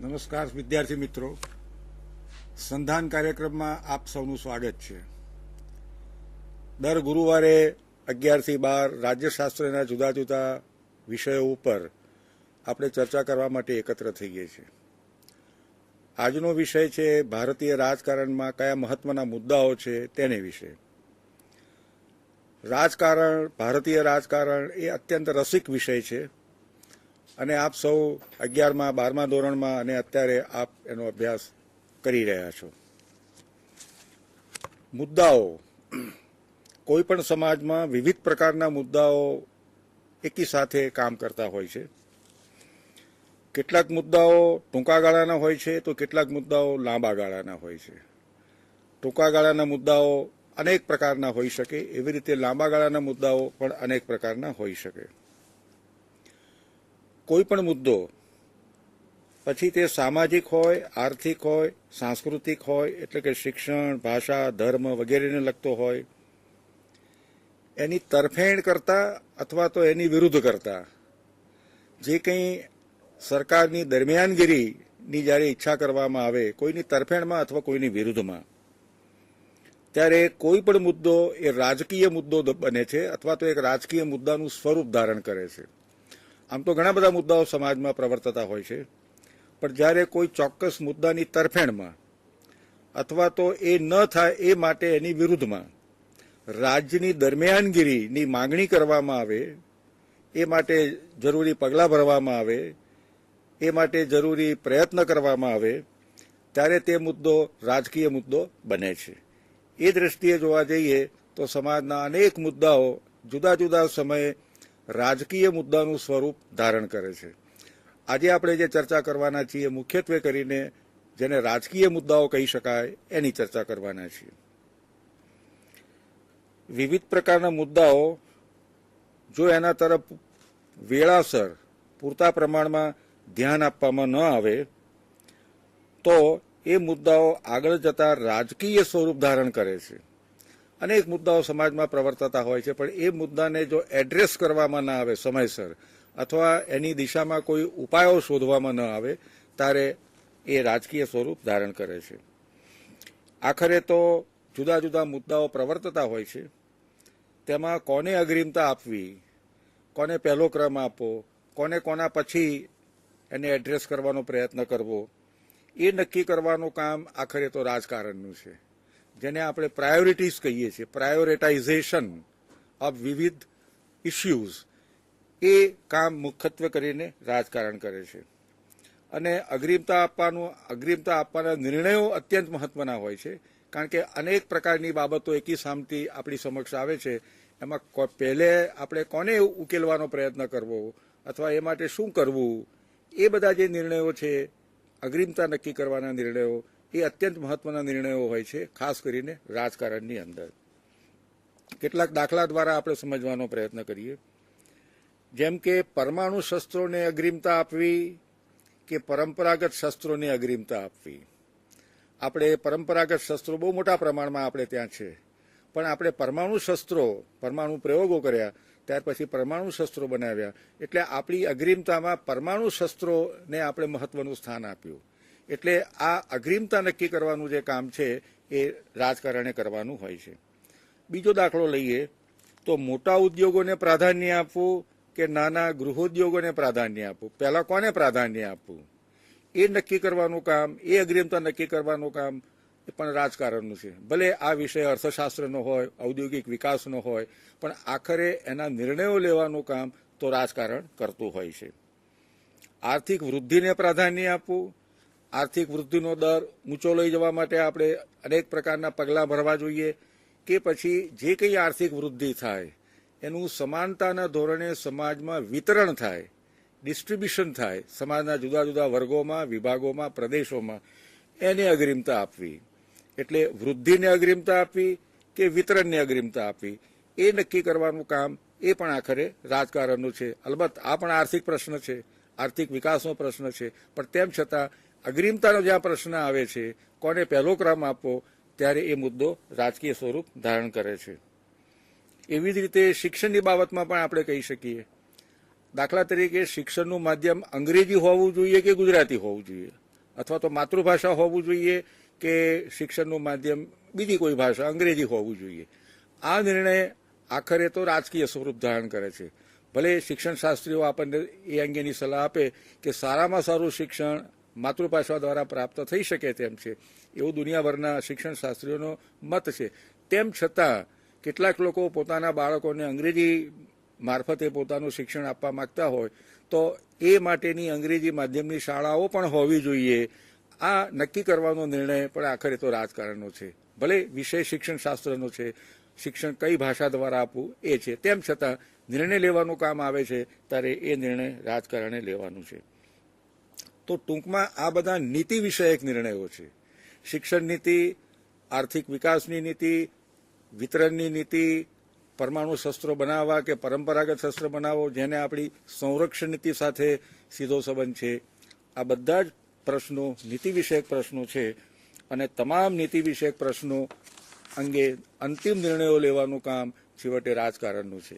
નમસ્કાર વિદ્યાર્થી મિત્રો, સંધાન કાર્યક્રમમાં આપ સૌનું સ્વાગત છે. દર ગુરુવારે 11 થી 12 રાજ્યશાસ્ત્રના જુદા જુદા વિષયો ઉપર આપણે ચર્ચા કરવા માટે એકત્ર થઈએ છીએ. આજનો વિષય છે ભારતીય રાજકારણમાં કયા મહત્વના મુદ્દાઓ છે તેને વિશે. રાજકારણ, ભારતીય રાજકારણ એ અત્યંત રસિક વિષય છે અને આપ સૌ 11મા 12મા ધોરણમાં અને અત્યારે આપ એનો અભ્યાસ કરી રહ્યા છો. મુદ્દાઓ, કોઈ પણ સમાજમાં વિવિધ પ્રકારના મુદ્દાઓ એકી સાથે કામ કરતા હોય છે. કેટલાક મુદ્દાઓ ટૂંકા ગાળાના હોય છે તો કેટલાક મુદ્દાઓ લાંબા ગાળાના હોય છે. ટૂંકા ગાળાના મુદ્દાઓ અનેક પ્રકારના હોઈ શકે, એવી રીતે લાંબા ગાળાના મુદ્દાઓ પણ અનેક પ્રકારના હોઈ શકે. કોઈ પણ મુદ્દો, પછી તે સામાજિક હોય, આર્થિક હોય, સાંસ્કૃતિક હોય, એટલે કે શિક્ષણ, ભાષા, ધર્મ વગેરેને લગતો હોય, એની તરફેણ કરતા અથવા તો એની વિરુદ્ધ કરતા જે કંઈ સરકારની દરમિયાનગીરીની જ્યારે ઈચ્છા કરવામાં આવે, કોઈની તરફેણમાં અથવા કોઈની વિરુદ્ધમાં, ત્યારે કોઈ પણ મુદ્દો એ રાજકીય મુદ્દો બને છે અથવા તો એક રાજકીય મુદ્દાનું સ્વરૂપ ધારણ કરે છે. આમ તો ઘણા બધા મુદ્દાઓ સમાજમાં પ્રવર્તતા હોય છે, પણ જ્યારે કોઈ ચોક્કસ મુદ્દાની તરફેણમાં અથવા તો એ ન થાય એ માટે એની વિરુદ્ધમાં રાજ્યની દરમિયાનગીરીની માંગણી કરવામાં આવે, એ માટે જરૂરી પગલાં ભરવામાં આવે, એ માટે જરૂરી પ્રયત્ન કરવામાં આવે, ત્યારે તે મુદ્દો રાજકીય મુદ્દો બને છે. એ દ્રષ્ટિએ જોવા જઈએ તો સમાજના અનેક મુદ્દાઓ જુદા જુદા સમયે રાજકીય મુદ્દાનું સ્વરૂપ ધારણ કરે છે. આજે આપણે જે ચર્ચા કરવાના છીએ મુખ્યત્વે કરીને જેને રાજકીય મુદ્દાઓ કહી શકાય એની ચર્ચા કરવાના છીએ. વિવિધ પ્રકારના મુદ્દાઓ જો એના તરફ વેળાસર પૂરતા પ્રમાણમાં ધ્યાન આપવામાં ન આવે તો એ મુદ્દાઓ આગળ જતા રાજકીય સ્વરૂપ ધારણ કરે છે. અનેક મુદ્દાઓ સમાજમાં પ્રવર્તતા હોય છે, પણ એ મુદ્દાને જો એડ્રેસ કરવામાં ના આવે સમયસર અથવા એની દિશામાં કોઈ ઉપાયો શોધવામાં ન આવે ત્યારે એ રાજકીય સ્વરૂપ ધારણ કરે છે. આખરે તો જુદા જુદા મુદ્દાઓ પ્રવર્તતા હોય છે, તેમાં કોને અગ્રિમતા આપવી, કોને પહેલો ક્રમ આપવો, કોને કોના પછી એને એડ્રેસ કરવાનો પ્રયત્ન કરવો, એ નક્કી કરવાનું કામ આખરે તો રાજકારણનું છે, જેને આપણે પ્રાયોરિટીઝ કહીએ છીએ. પ્રાયોરિટાઇઝેશન ઓફ વિવિધ ઇસ્યુઝ, એ કામ મુખ્યત્વે કરીને રાજકારણ કરે છે. અને અગ્રિમતા આપવાના નિર્ણયો અત્યંત મહત્વના હોય છે, કારણ કે અનેક પ્રકારની બાબતો એકી સામટી આપણી સમક્ષ આવે છે. એમાં પહેલે આપણે કોને ઉકેલવાનો પ્રયત્ન કરવો અથવા એ માટે શું કરવું, એ બધા જે નિર્ણયો છે, અગ્રિમતા નક્કી કરવાના નિર્ણયો, એ અત્યંત મહત્વના નિર્ણયો હોય છે, ખાસ કરીને રાજકારણની અંદર. કેટલાક દાખલા દ્વારા આપણે સમજવાનો પ્રયત્ન કરીએ. જેમ કે પરમાણુ શસ્ત્રોને અગ્રિમતા આપવી કે પરંપરાગત શસ્ત્રોને અગ્રિમતા આપવી. આપણે પરંપરાગત શસ્ત્રો બહુ મોટા પ્રમાણમાં આપણે ત્યાં છે, પણ આપણે પરમાણુ શસ્ત્રો, પરમાણુ પ્રયોગો કર્યા, ત્યાર પછી પરમાણુ શસ્ત્રો બનાવ્યા, એટલે આપણી અગ્રિમતામાં પરમાણુ શસ્ત્રોને આપણે મહત્વનું સ્થાન આપ્યું. એટલે આ અગ્રિમતા નક્કી કરવાનું જે કામ છે એ રાજકારણે કરવાનું હોય છે. બીજો દાખલો લઈએ તો મોટા ઉદ્યોગોને પ્રાધાન્ય આપવું કે નાના ગૃહોદ્યોગોને પ્રાધાન્ય આપવું, પહેલા કોને પ્રાધાન્ય આપવું, એ નક્કી કરવાનું કામ, એ અગ્રિમતા નક્કી કરવાનું કામ એ પણ રાજકારણનું છે. ભલે આ વિષય અર્થશાસ્ત્રનો હોય, ઔદ્યોગિક વિકાસનો હોય, પણ આખરે એના નિર્ણયો લેવાનું કામ તો રાજકારણ કરતું હોય છે. આર્થિક વૃદ્ધિને પ્રાધાન્ય આપવું, આર્થિક વૃદ્ધિનો દર ઊંચો લઈ જવા માટે આપણે અનેક પ્રકારના પગલાં ભરવા જોઈએ, કે પછી જે કંઈ આર્થિક વૃદ્ધિ થાય એનું સમાનતાના ધોરણે સમાજમાં વિતરણ થાય, ડિસ્ટ્રીબ્યુશન થાય, સમાજના જુદા જુદા વર્ગોમાં, વિભાગોમાં, પ્રદેશોમાં, એને અગ્રિમતા આપવી. એટલે વૃદ્ધિને અગ્રિમતા આપવી કે વિતરણને અગ્રિમતા આપવી, એ નક્કી કરવાનું કામ એ પણ આખરે રાજકારણનું છે. અલબત્ત આ પણ આર્થિક પ્રશ્ન છે, આર્થિક વિકાસનો પ્રશ્ન છે, પણ તેમ છતાં અગ્રિમતાનો જ્યાં પ્રશ્ન આવે છે, કોને પહેલો ક્રમ આપવો, ત્યારે એ મુદ્દો રાજકીય સ્વરૂપ ધારણ કરે છે. એવી જ રીતે શિક્ષણની બાબતમાં પણ આપણે કહી શકીએ. દાખલા તરીકે શિક્ષણનું માધ્યમ અંગ્રેજી હોવું જોઈએ કે ગુજરાતી હોવું જોઈએ? અથવા તો માતૃભાષા હોવું જોઈએ કે શિક્ષણનું માધ્યમ બીજી કોઈ ભાષા અંગ્રેજી હોવું જોઈએ. આ નિર્ણય આખરે તો રાજકીય સ્વરૂપ ધારણ કરે છે. ભલે શિક્ષણ શાસ્ત્રીઓ આપણને એ અંગેની સલાહ આપે કે સારામાં સારું શિક્ષણ માતૃભાષા દ્વારા પ્રાપ્ત થઈ શકે તેમ છે, એવું દુનિયાભરના શિક્ષણ શાસ્ત્રીઓનો મત છે. તેમ છતાં કેટલાક લોકો પોતાના બાળકોને અંગ્રેજી મારફતે પોતાનું શિક્ષણ આપવા માંગતા હોય તો એ માટેની અંગ્રેજી માધ્યમની શાળાઓ પણ હોવી જોઈએ. આ નક્કી કરવાનો નિર્ણય પણ આખરે તો રાજકારણનો છે. ભલે વિષય શિક્ષણ શાસ્ત્રનો છે, શિક્ષણ કઈ ભાષા દ્વારા આપવું એ છે, તેમ છતાં નિર્ણય લેવાનું કામ આવે છે ત્યારે એ નિર્ણય રાજકારણે લેવાનું છે. તો ટૂંકમાં આ બધા નીતિ વિષયક નિર્ણયો છે. શિક્ષણ નીતિ, આર્થિક વિકાસની નીતિ, વિતરણની નીતિ, પરમાણુ શસ્ત્રો બનાવવા કે પરંપરાગત શસ્ત્ર બનાવવો, જેને આપણી સંરક્ષણ નીતિ સાથે સીધો સંબંધ છે, આ બધા જ પ્રશ્નો નીતિ વિષયક પ્રશ્નો છે. અને તમામ નીતિ વિષયક પ્રશ્નો અંગે અંતિમ નિર્ણયો લેવાનું કામ છેવટે રાજકારણનું છે.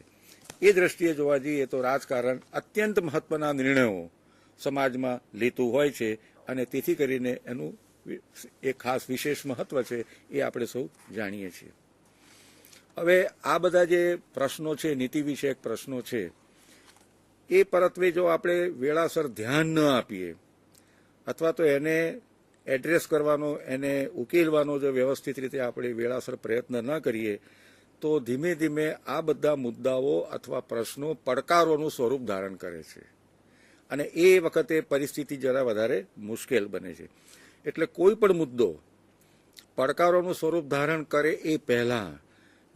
એ દ્રષ્ટિએ જોવા જઈએ તો રાજકારણ અત્યંત મહત્વના નિર્ણયો સમાજમાં લેતું હોય છે અને તેથી કરીને એનું એક ખાસ વિશેષ મહત્વ છે એ આપણે સૌ જાણીએ છીએ. હવે આ બધા જે પ્રશ્નો છે, નીતિ વિષયક પ્રશ્નો છે, એ પરત્વે જો આપણે વેળાસર ધ્યાન ન આપીએ અથવા તો એને એડ્રેસ કરવાનો, એને ઉકેલવાનો જો વ્યવસ્થિત રીતે આપણે વેળાસર પ્રયત્ન ન કરીએ તો ધીમે ધીમે આ બધા મુદ્દાઓ અથવા પ્રશ્નો પડકારોનું સ્વરૂપ ધારણ કરે છે અને એ વખતે પરિસ્થિતિ જરા વધારે મુશ્કેલ બને છે. એટલે કોઈ પણ મુદ્દો પડકારોનું સ્વરૂપ ધારણ કરે એ પહેલાં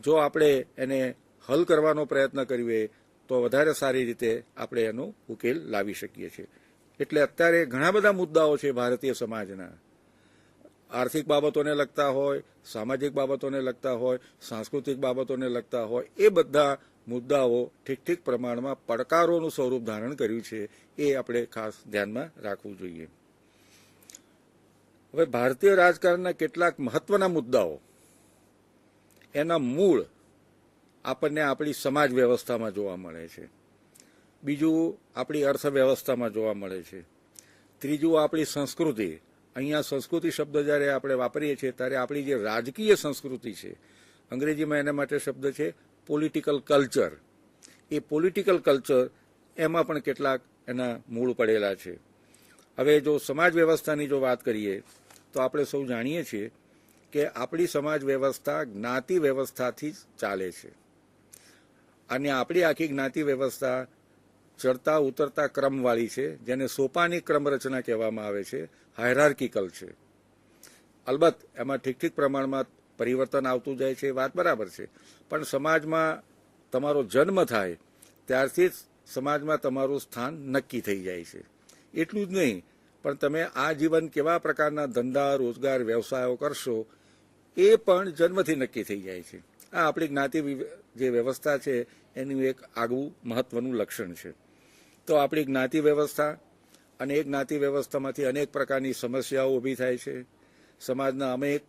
જો આપણે એને હલ કરવાનો પ્રયત્ન કરીએ તો વધારે સારી રીતે આપણે એનો ઉકેલ લાવી શકીએ છીએ. એટલે અત્યારે ઘણા બધા મુદ્દાઓ છે ભારતીય સમાજના, આર્થિક બાબતોને લગતા હોય, સામાજિક બાબતોને લગતા હોય, સાંસ્કૃતિક બાબતોને લગતા હોય, એ બધા મુદ્દાઓ ઠીક ઠીક પ્રમાણમાં પડકારોનું સ્વરૂપ ધારણ કર્યું છે. એ આપણે ખાસ ધ્યાનમાં રાખવું જોઈએ. હવે ભારતીય રાજકારણના કેટલાક મહત્વના મુદ્દાઓ, એના મૂળ આપણને આપણી સમાજ વ્યવસ્થામાં જોવા મળે છે. બીજું આપણી અર્થવ્યવસ્થામાં જોવા મળે છે. ત્રીજું આપણી સંસ્કૃતિ. અહીંયા સંસ્કૃતિ શબ્દ જ્યારે આપણે વાપરીએ છીએ ત્યારે આપણી જે રાજકીય સંસ્કૃતિ છે, અંગ્રેજીમાં એના માટે શબ્દ છે પોલિટિકલ કલ્ચર. એ પોલિટિકલ કલ્ચર એમાં પણ કેટલાક એના મૂળ પડેલા છે. હવે જો સમાજ વ્યવસ્થાની જો વાત કરીએ તો આપણે સૌ જાણીએ છીએ કે આપણી સમાજ વ્યવસ્થા જ્ઞાતિ વ્યવસ્થાથી જ ચાલે છે અને આપણી આખી જ્ઞાતિ વ્યવસ્થા ચડતા ઉતરતા ક્રમવાળી છે, જેને સોપાની ક્રમ રચના કહેવામાં આવે છે, હાયરાર્કિકલ છે. અલબત્ત એમાં ઠીક ઠીક પ્રમાણમાં પરિવર્તન આવતું જાય છે, વાત બરાબર છે, પણ સમાજમાં તમારો જન્મ થાય ત્યારથી જ સમાજમાં તમારું સ્થાન નક્કી થઈ જાય છે. એટલું જ નહીં, પણ તમે આ જીવન કેવા પ્રકારના ધંધા, રોજગાર, વ્યવસાયો કરશો એ પણ જન્મથી નક્કી થઈ જાય છે. આ આપણી જ્ઞાતિ જે વ્યવસ્થા છે એનું એક આગવું મહત્વનું લક્ષણ છે. તો આપણી જ્ઞાતિ વ્યવસ્થા અને એ જ્ઞાતિ વ્યવસ્થામાંથી અનેક પ્રકારની સમસ્યાઓ ઊભી થાય છે. સમાજના અનેક,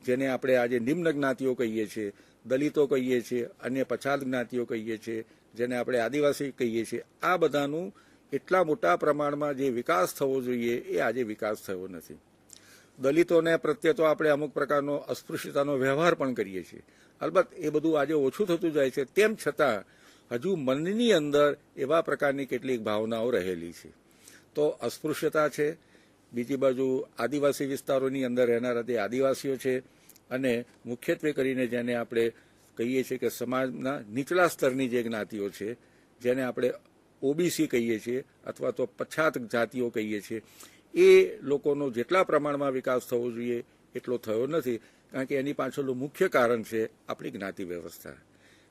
જેને આપણે આજે નિમ્ન જ્ઞાતિઓ કહીએ છીએ, દલિતો કહીએ છીએ, અન્ય પછાત જ્ઞાતિઓ કહીએ છીએ, જેને આપણે આદિવાસી કહીએ છીએ, આ બધાનું એટલા મોટા પ્રમાણમાં જે વિકાસ થવો જોઈએ એ આજે વિકાસ થયો નથી. દલિતોને પ્રત્યે તો આપણે અમુક પ્રકારનો અસ્પૃશ્યતાનો વ્યવહાર પણ કરીએ છીએ. અલબત્ત એ બધું આજે ઓછું થતું જાય છે, તેમ છતાં હજુ મનની અંદર એવા પ્રકારની કેટલીક ભાવનાઓ રહેલી છે. તો અસ્પૃશ્યતા છે, બીજી બાજુ આદિવાસી વિસ્તારોની અંદર રહેનારા તે આદિવાસીઓ છે, અને મુખ્યત્વે કરીને જેને આપણે કહીએ છીએ કે સમાજના નીચલા સ્તરની જે જ્ઞાતિઓ છે, જેને આપણે ઓબીસી કહીએ છીએ અથવા તો પછાત જાતિઓ કહીએ છીએ, એ લોકોનો જેટલા પ્રમાણમાં વિકાસ થવો જોઈએ એટલો થયો નથી. કારણ કે એની પાછળનું મુખ્ય કારણ છે આપણી જ્ઞાતિ વ્યવસ્થા.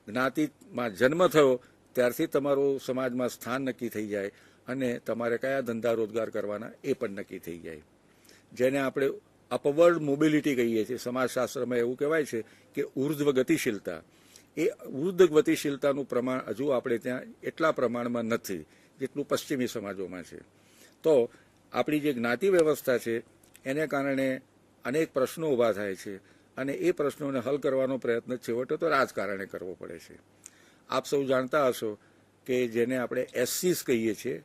જ્ઞાતિમાં જન્મ થયો ત્યારથી તમારું સમાજમાં સ્થાન નક્કી થઈ જાય અને તમારે કયા ધંધા રોજગાર કરવાના એ પણ નક્કી થઈ જાય, જેને આપણે અપવર્ડ મોબિલિટી કહીએ છીએ. સમાજશાસ્ત્રમાં એવું કહેવાય છે કે ઉર્ધ્વ ગતિશીલતા. એ ઉર્ધ્વ ગતિશીલતાનું પ્રમાણ હજુ આપણે ત્યાં એટલા પ્રમાણમાં નથી જેટલું પશ્ચિમી સમાજોમાં છે. તો આપણી જે જ્ઞાતિ વ્યવસ્થા છે એને કારણે અનેક પ્રશ્નો ઊભા થાય છે અને એ પ્રશ્નોને હલ કરવાનો પ્રયત્ન છેવટે તો રાજકારણે કરવો પડે છે. આપ સૌ જાણતા હશો કે જેને આપણે એસસીસ કહીએ છીએ,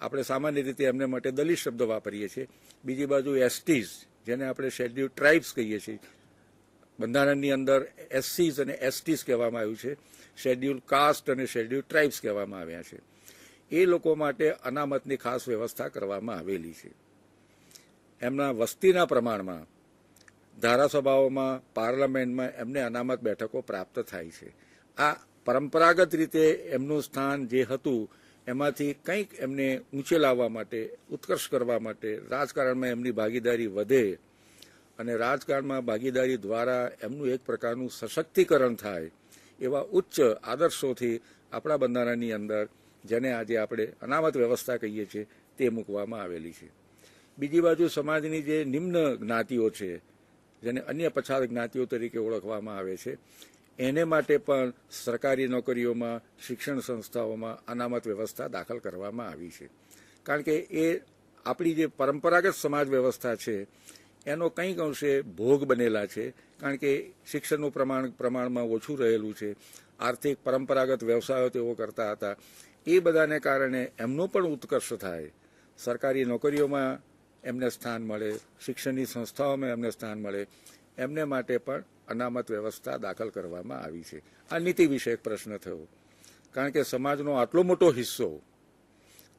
આપણે સામાન્ય રીતે એમને માટે દલિત શબ્દ વાપરીએ છીએ. બીજી બાજુ એસટીઝ, જેને આપણે શેડ્યુલ ટ્રાઇબ્સ કહીએ છીએ, બંધારણની અંદર એસસીઝ અને એસટીઝ કહેવામાં આવ્યું છે, શેડ્યુલ કાસ્ટ અને શેડ્યુલ ટ્રાઇબ્સ કહેવામાં આવ્યા છે. એ લોકો માટે અનામતની ખાસ વ્યવસ્થા કરવામાં આવેલી છે. એમના વસ્તીના પ્રમાણમાં ધારાસભાઓમાં, પાર્લામેન્ટમાં એમને અનામત બેઠકો પ્રાપ્ત થાય છે. આ પરંપરાગત રીતે એમનું સ્થાન જે હતું એમાંથી કંઈક એમને ઊંચે લાવવા માટે, ઉત્કર્ષ કરવા માટે, રાજકારણમાં એમની ભાગીદારી વધે અને રાજકારણમાં ભાગીદારી દ્વારા એમનું એક પ્રકારનું સશક્તિકરણ થાય, એવા ઉચ્ચ આદર્શોથી આપણા બંધારણની અંદર, જેને આજે આપણે અનામત વ્યવસ્થા કહીએ છીએ, તે મૂકવામાં આવેલી છે. બીજી બાજુ સમાજની જે નિમ્ન જ્ઞાતિઓ છે, જેને અન્ય પછાત જ્ઞાતિઓ તરીકે ઓળખવામાં આવે છે, એને માટે પણ સરકારી નોકરીઓમાં, શિક્ષણ સંસ્થાઓમાં અનામત વ્યવસ્થા દાખલ કરવામાં આવી છે. કારણ કે એ આપણી જે પરંપરાગત સમાજ વ્યવસ્થા છે એનો કંઈક અંશે ભોગ બનેલા છે. કારણ કે શિક્ષણનું પ્રમાણમાં ઓછું રહેલું છે, આર્થિક પરંપરાગત વ્યવસાયો તેઓ કરતા હતા. એ બધાને કારણે એમનો પણ ઉત્કર્ષ થાય, સરકારી નોકરીઓમાં એમને સ્થાન મળે, શિક્ષણની સંસ્થાઓમાં એમને સ્થાન મળે, એમને માટે પણ અનામત વ્યવસ્થા દાખલ કરવામાં આવી છે. આ નીતિ વિષયક પ્રશ્ન થયો. કારણ કે સમાજનો આટલો મોટો હિસ્સો,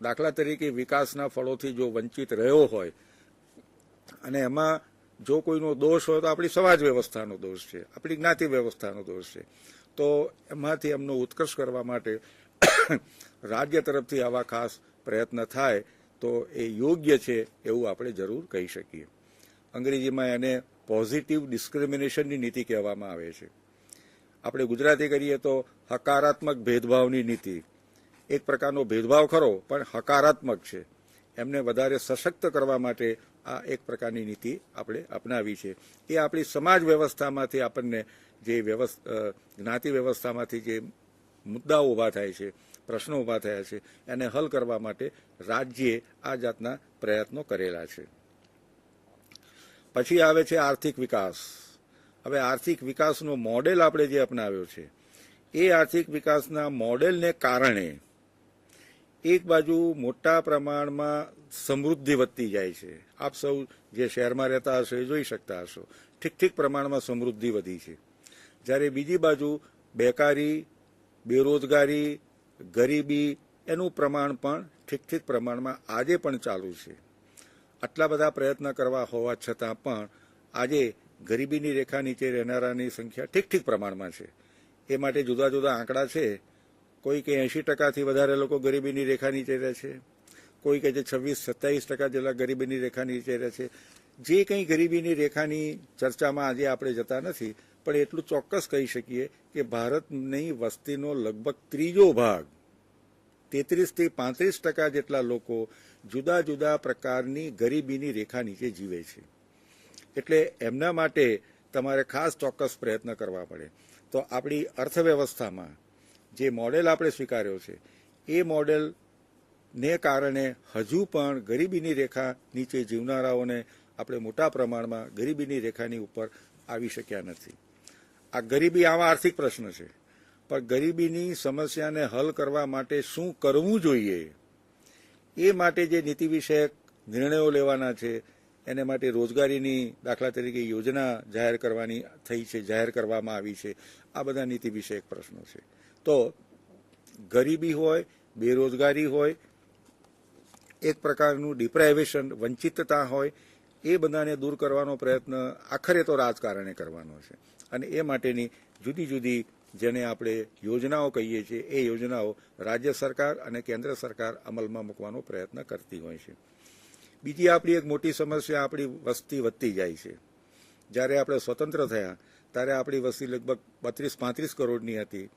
દાખલા તરીકે વિકાસના ફળોથી જો વંચિત રહ્યો હોય અને એમાં જો કોઈનો દોષ હોય તો આપણી સમાજ વ્યવસ્થાનો દોષ છે, આપણી જ્ઞાતિ વ્યવસ્થાનો દોષ છે, તો એમાંથી એમનો ઉત્કર્ષ કરવા માટે રાજ્ય તરફથી આવા ખાસ પ્રયત્ન થાય તો એ યોગ્ય છે એવું આપણે જરૂર કહી શકીએ. અંગ્રેજીમાં એને પોઝિટિવ ડિસ્ક્રિમિનેશનની નીતિ કહેવામાં આવે છે. આપણે ગુજરાતી કરીએ તો હકારાત્મક ભેદભાવની નીતિ. એક પ્રકારનો ભેદભાવ ખરો પણ હકારાત્મક છે. એમને વધારે સશક્ત કરવા માટે આ એક પ્રકારની નીતિ આપણે અપનાવી છે. એ આપણી સમાજ વ્યવસ્થામાંથી આપણને જે જ્ઞાતિ વ્યવસ્થામાંથી જે મુદ્દાઓ ઊભા થાય છે, પ્રશ્નો ઊભા થયા છે, એને હલ કરવા માટે રાજ્યે આ જાતના પ્રયત્નો કરેલા છે. પછી આવે છે આર્થિક વિકાસ. હવે આર્થિક વિકાસનો મોડેલ આપણે જે અપનાવ્યો છે, એ આર્થિક વિકાસના મોડેલને કારણે એક બાજુ મોટા પ્રમાણમાં સમૃદ્ધિ વધતી જાય છે. આપ સૌ જે શહેરમાં રહેતા હશો એ જોઈ શકતા હશો, ઠીક પ્રમાણમાં સમૃદ્ધિ વધી છે. જ્યારે બીજી બાજુ બેકારી, બેરોજગારી, ગરીબી એનું પ્રમાણ પણ ઠીક પ્રમાણમાં આજે પણ ચાલુ છે. આટલા બધા પ્રયત્ન કરવા હોવા છતાં પણ આજે ગરીબીની રેખા નીચે રહેનારાની સંખ્યા ઠીક પ્રમાણમાં છે. એ માટે જુદા જુદા આંકડા છે. કોઈ કે 80% વધારે લોકો ગરીબીની રેખા નીચે રહે છે, કોઈ કે જે 26-27% જેટલા ગરીબીની રેખા નીચે રહે છે. જે કંઈ ગરીબીની રેખાની ચર્ચામાં આજે આપણે જતા નથી, પણ એટલું ચોક્કસ કહી શકીએ કે ભારતની વસ્તીનો લગભગ ત્રીજો ભાગ, 33થી 35% જેટલા લોકો જુદા જુદા પ્રકારની ગરીબીની રેખા નીચે જીવે છે. એટલે એમના માટે તમારે ખાસ ચોક્કસ પ્રયત્ન કરવા પડે. તો આપણી અર્થવ્યવસ્થામાં જે મોડેલ આપણે સ્વીકાર્યો છે, એ મોડેલને કારણે હજુ પણ ગરીબીની રેખા નીચે જીવનારાઓને આપણે મોટા પ્રમાણમાં ગરીબીની રેખાની ઉપર આવી શક્યા નથી. આ ગરીબી આવા આર્થિક પ્રશ્ન છે, પણ ગરીબીની સમસ્યાને હલ કરવા માટે શું કરવું જોઈએ એ માટે જે નીતિ વિષયક નિર્ણયો લેવાના છે, એને માટે રોજગારીની દાખલા તરીકે યોજના જાહેર કરવામાં આવી છે. આ બધા નીતિ વિષયક પ્રશ્નો છે. તો ગરીબી હોય, બેરોજગારી હોય, એક પ્રકારનું ડિપ્રાઇવેશન, વંચિતતા હોય, એ બધાને દૂર કરવાનો પ્રયત્ન આખરે તો રાજકારણે કરવાનો છે. અને એ માટેની જુદી જુદી જેને આપણે યોજનાઓ કહીએ છીએ, એ યોજનાઓ રાજ્ય સરકાર અને કેન્દ્ર સરકાર અમલમાં મૂકવાનો પ્રયત્ન કરતી હોય છે. બીજી આપણી એક મોટી સમસ્યા આપણી વસ્તી વધતી જાય છે. જ્યારે આપણે સ્વતંત્ર થયા ત્યારે આપણી વસ્તી લગભગ 32-35 કરોડની હતી.